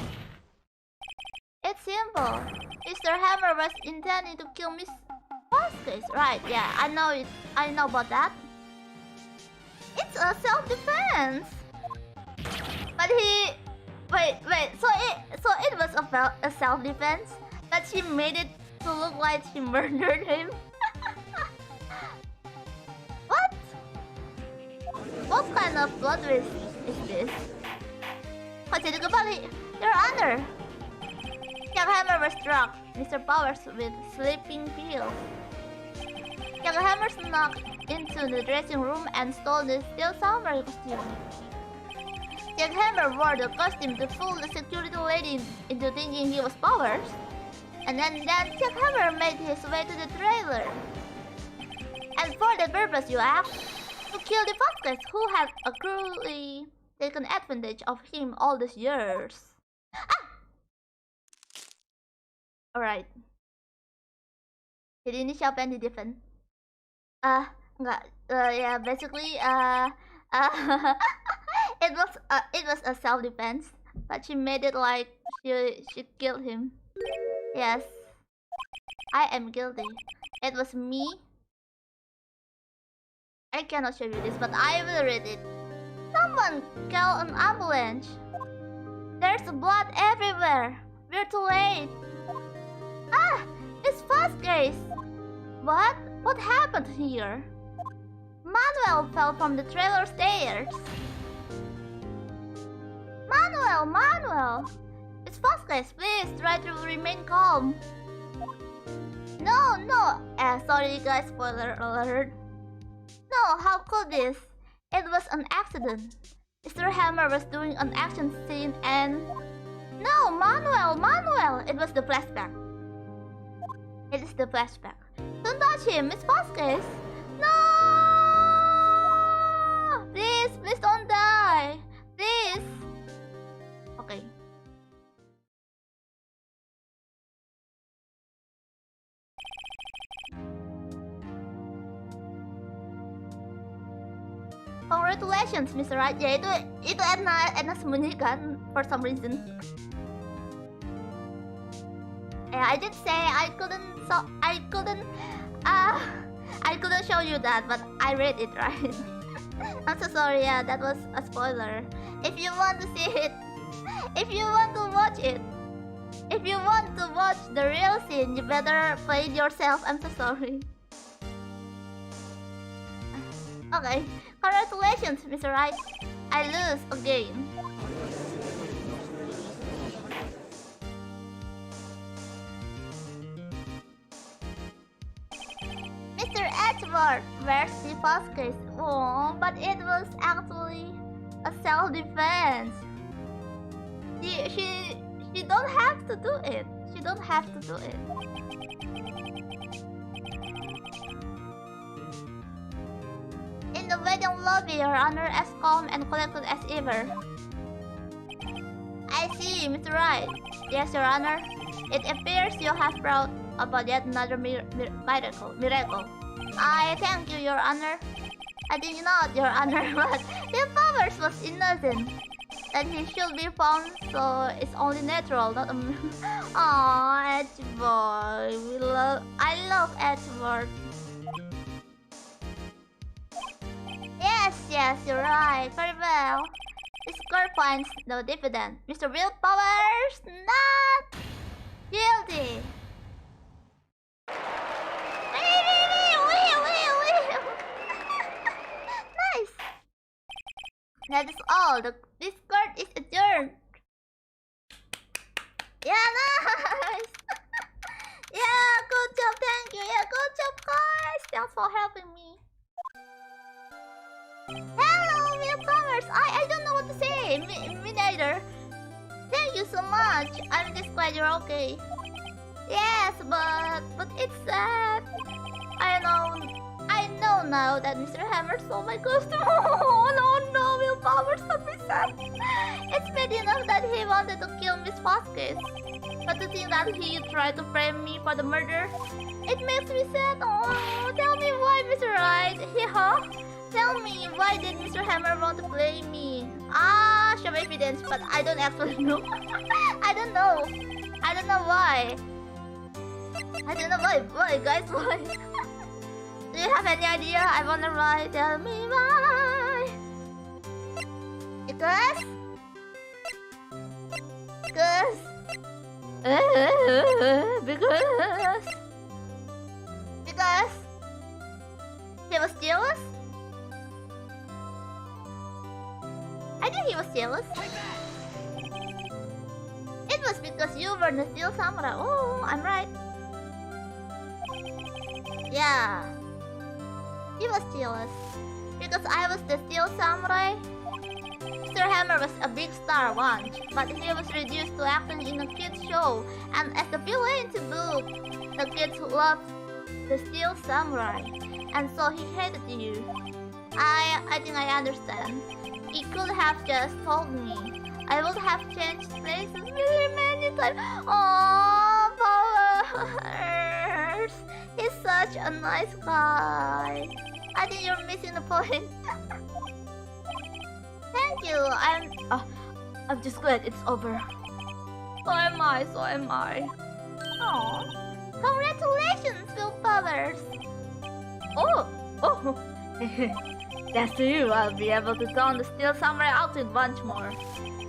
It's simple. Mr. Hammer was intending to kill Miss Vasquez. Right, yeah, I know it. I know about that. It's a self-defense. But he... Wait, so it was a self-defense? But she made it to look like she murdered him? What? What kind of plot twist is this? Kok jadi kebalik? Your Honor! Young Hammer was struck, Mr. Powers, with sleeping pills. Young Hammer snuck into the dressing room and stole the steel summer costume. Jackhammer wore the costume to fool the security lady into thinking he was Powers. And then Jackhammer made his way to the trailer. And for that purpose, you act to kill the Vasquez who had cruelly taken advantage of him all these years. Ah! Alright. Jadi ini siapa yang di-defend? Enggak. Yeah, basically, it was a self-defense, but she made it like she killed him. Yes, I am guilty. It was me. I cannot show you this, but I will read it. Someone call an ambulance. There's blood everywhere. We're too late. Ah, it's Vasquez. What? What happened here? Manuel fell from the trailer stairs. Manuel! It's Vasquez, please try to remain calm. No. Sorry guys, spoiler alert. No, how could this? It was an accident. Mr. Hammer was doing an action scene and... No, Manuel! It was the flashback. It is the flashback. Don't touch him, it's Vasquez. No! Please don't die. Please. Okay. Congratulations, Mr. Right. Ya itu Etna sembunyikan for some reason. Yeah, I did say I couldn't show you that, but I read it right. I'm so sorry. Yeah, that was a spoiler. If you want to see it, if you want to watch it, if you want to watch the real scene, you better play it yourself. I'm so sorry. Okay, congratulations, Mr. Right. I lose again. Mr. Edward, where's the Vasquez? Oh, but it was actually a self-defense. She don't have to do it. She don't have to do it. In the wedding lobby, Your Honor, as calm and collected as ever. I see, Mr. Right. Yes, Your Honor. It appears you have brought about yet another miracle. I thank you, Your Honor. I did not, Your Honor, but the Powers was innocent. That he should be found, so it's only natural, not a... Aww, Edward. I love Edward. Yes, you're right. Very well. This court finds no dividend. Mr. Will Powers, not guilty. Nice. That is all. This court is adjourned. Yeah, nice. Yeah, good job. Thank you. Yeah, good job, guys. Thanks for helping me. Hello, Will Powers. I don't know what to say. Me neither. Thank you so much. I'm just glad you're okay. Yes, but it's sad. I know now that Mr. Hammer stole my costume. Oh no, Will Powers, don't be sad. It's bad enough that he wanted to kill Miss Vasquez, but to think that he tried to frame me for the murder, it makes me sad. Oh, tell me why, Mr. Right. Tell me, why did Mr. Hammer want to play me? Show evidence, but I don't actually know. I don't know why. I don't know why, guys, why? Do you have any idea? I wonder why. Tell me why. Because he was jealous? I think he was jealous. It was because you were the steel samurai. Oh, I'm right. Yeah. He was jealous. Because I was the steel samurai. Mr. Hammer was a big star once, but he was reduced to acting in a kids show, and as the villain in the book, the kids loved the Steel Samurai, and so he hated you. I think I understand. He could have just told me. I would have changed places really many times. Oh, Powers! He's such a nice guy. I think you're missing the point. Thank you. I'm just glad it's over. So am I. So am I. Oh, congratulations, Powers. Oh. That's to you. I'll be able to don the Steel Samurai outfit once more.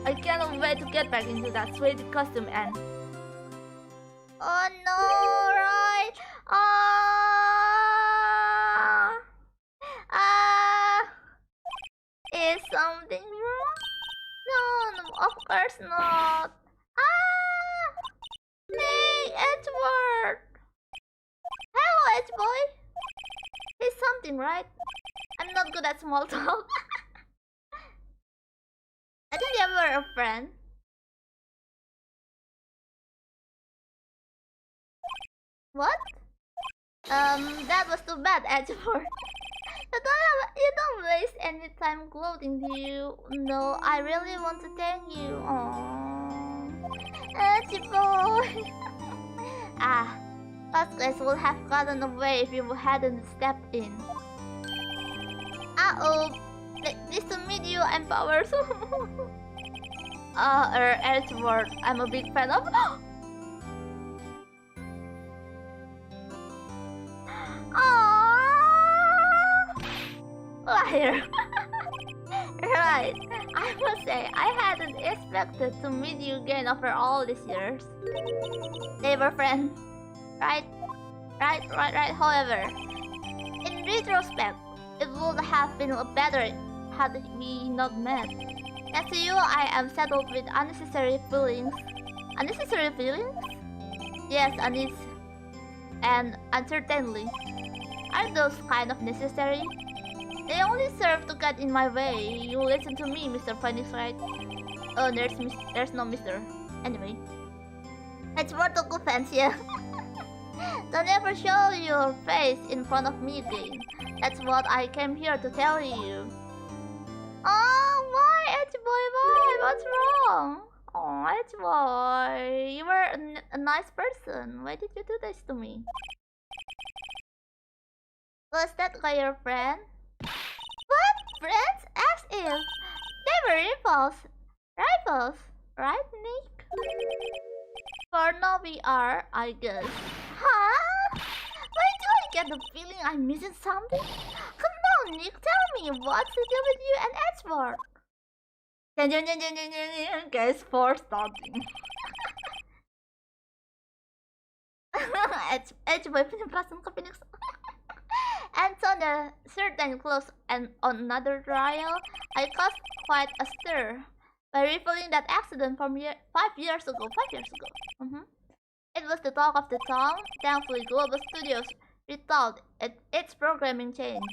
I cannot wait to get back into that sweaty costume and... Oh no, right? Is something wrong? No, of course not. Hey, Edward. Hello, Edboy. Is something right? I'm not good at small talk. I think you were a friend. What? That was too bad, Edward. You don't waste any time clothing, do you? No, I really want to thank you. Aww. Edward. Those guys would have gotten away if you hadn't stepped in. Nice to meet you, I'm Powers. Edward, I'm a big fan of... Liar. Right, I must say, I hadn't expected to meet you again after all these years. They were friends. Right. However, in retrospect, it would have been better had we not met. As to you, I am settled with unnecessary feelings. Unnecessary feelings? Yes, and uncertainly. Are those kind of necessary? They only serve to get in my way. You listen to me, Mr. Phoenix, right? Oh, there's no Mr. Anyway. It's worth a good fans here. Don't ever show your face in front of me again. That's what I came here to tell you. Oh, why, Edgeboy? Why? What's wrong? Oh, Edgeboy, you were a nice person. Why did you do this to me? Was that guy your friend? What? Friends? As if they were rivals. Rivals, right, Nick? For now we are, I guess. Huh? Why do I get the feeling I'm missing something? Come on, Nick, tell me what's the deal with you and Edward? Guess for starting. Edward punya perasaan ke Phoenix. And on a certain close and on another trial, I caused quite a stir by revealing that accident from 5 years ago. 5 years ago. It was the talk of the town. Thankfully, Global Studios rethought its programming change.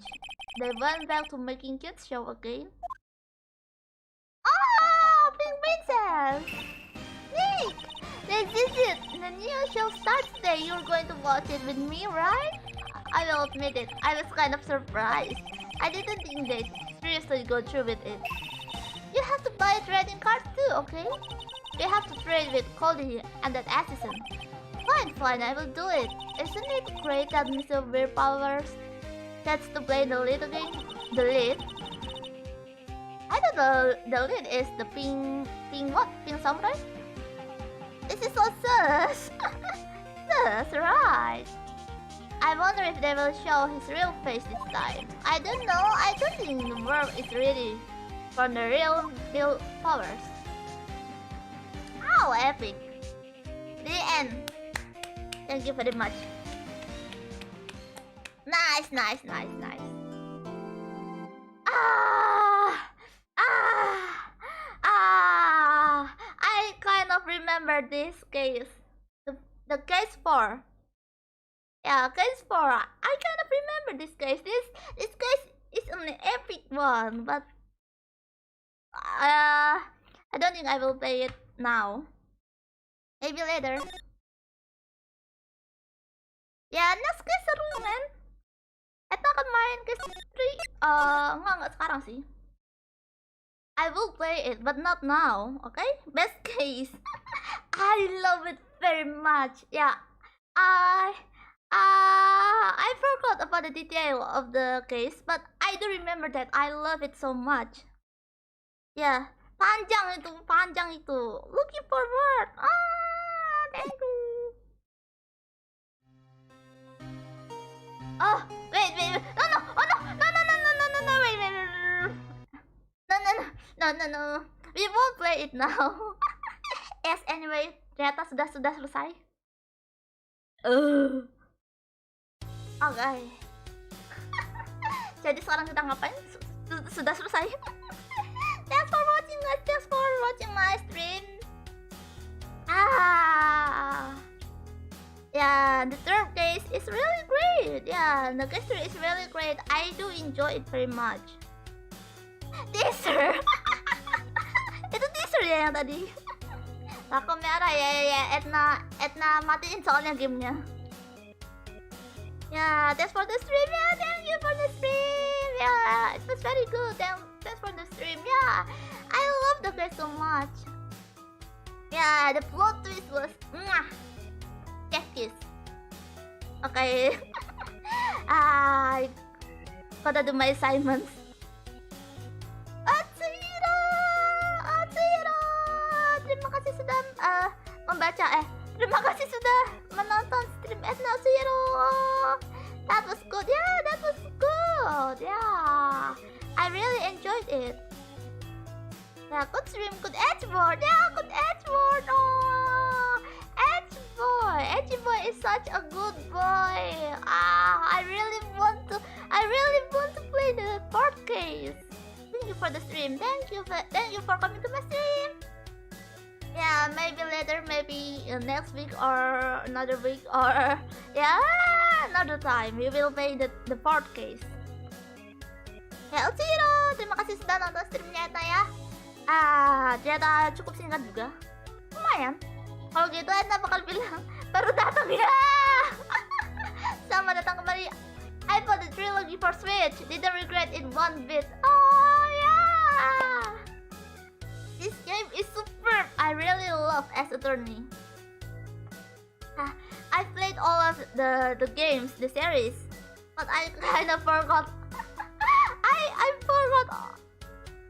They went back to making kids show again. Oh, Pink Princess! Nick! This is it! The new show starts today. You're going to watch it with me, right? I will admit it, I was kind of surprised. I didn't think they'd seriously go through with it. You have to buy a trading card too, okay? We have to trade with Cody and that assistant. Fine, I will do it. Isn't it great that Mr. Weird Powers gets to play the lead again? The lead? I thought the lead is the pink what? Pink samurai? This is so sus! Sus, right? I wonder if they will show his real face this time. I don't know, I don't think the world is ready for the real Bill Powers. How epic! The end. Thank you very much. Nice. I kind of remember this case. The case 4. Yeah, case 4. I kind of remember this case. This case is an epic one, but I don't think I will play it now. Maybe later. Ya, next case seru men. Etna akan main case 3. Enggak sekarang sih. I will play it, but not now. Okay? Best case. I love it very much. Yeah. I forgot about the detail of the case, but I do remember that I love it so much. Ya, panjang itu. Looking forward. Thank you. Oh, wait. No. Oh no. Wait. No. We won't play it now. Yes, anyway, ternyata sudah selesai. Okay. Jadi sekarang kita ngapain? Sudah selesai. Thanks for watching guys. Thanks for watching my stream. Yeah, the third case is really great. Yeah, the case 3 is really great. I do enjoy it very much. Teaser. Itu teaser ya yang tadi. Lampu merah ya. Etna matiin soalnya gamenya. Yeah, thanks for the stream. Yeah, thank you for the stream. Yeah, it was very good. Thanks for the stream. Yeah, I love the case so much. Yeah, the plot twist was kiss. Okay. I gotta do my assignments. Atsiro. Terima kasih sudah membaca. Terima kasih sudah menonton stream Etna Atsiro. That was good. Yeah, that was good. Yeah, I really enjoyed it. Yeah, good stream, good edgeboard. Yeah, good edgeboard. Oh, edgeboy is such a good boy. I really want to play the board case. Thank you for the stream. Thank you for coming to my stream. Yeah, maybe later, maybe next week or another week or yeah, another time we will play the board case. Ya, Utsiro, terima kasih sudah nonton streamnya Etna ya. Ternyata cukup singkat juga. Lumayan. Kalau gitu Etna bakal bilang baru datang ya. Selamat datang kembali. I bought the trilogy for Switch. Didn't regret it one bit. Oh yeah. This game is superb. I really love as Attorney. I played all of the games, the series, but I kind of forgot. I forgot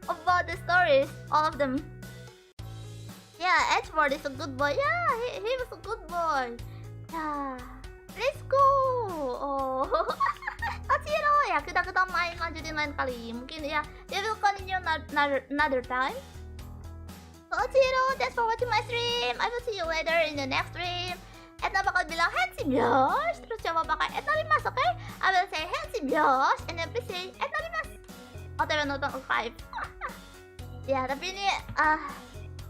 about the stories, all of them. Yeah, Edward is a good boy. Yeah, he was a good boy. Yeah, let's go. Oh, Atsiro ya, kita lanjutin lain kali. Mungkin ya, we will continue another time. Atsiro, thanks for watching my stream. I will see you later in the next stream. Etna bakal bilang handsome Yosh, terus coba pakai Etna Limas, oke? Okay? I will say handsome Yosh, and then please say Etna Limas. Atau nonton 5. Ya, tapi ini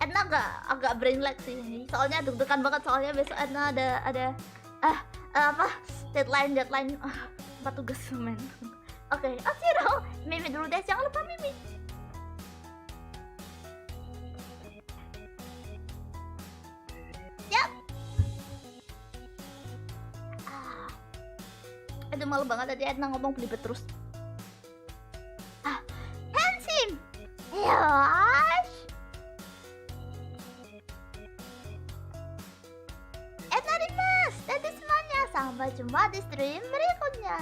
Etna agak brain lag sih ini. Soalnya deg-degan banget, soalnya besok Etna ada deadline tempat tugas men. Oke, Atsiro, Mimi dulu deh, jangan lupa Mimi. Yap. Aduh, malu banget tadi Etna ngomong belibet terus. Handsome Yosh. Etna Dimas, dan semuanya sampai jumpa di stream berikutnya.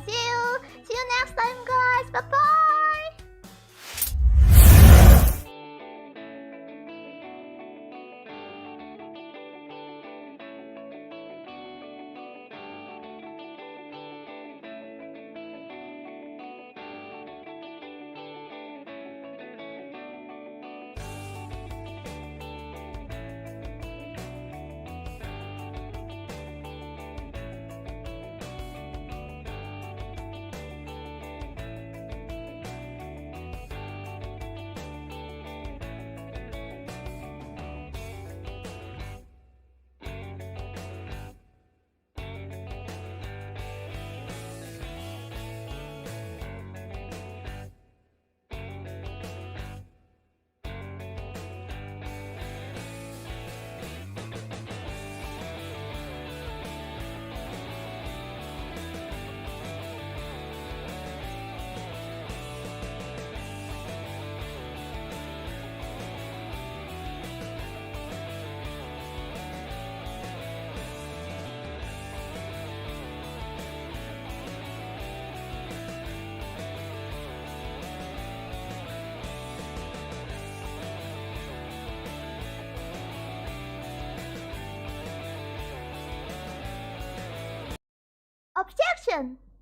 See you next time guys. Bye bye. Objection.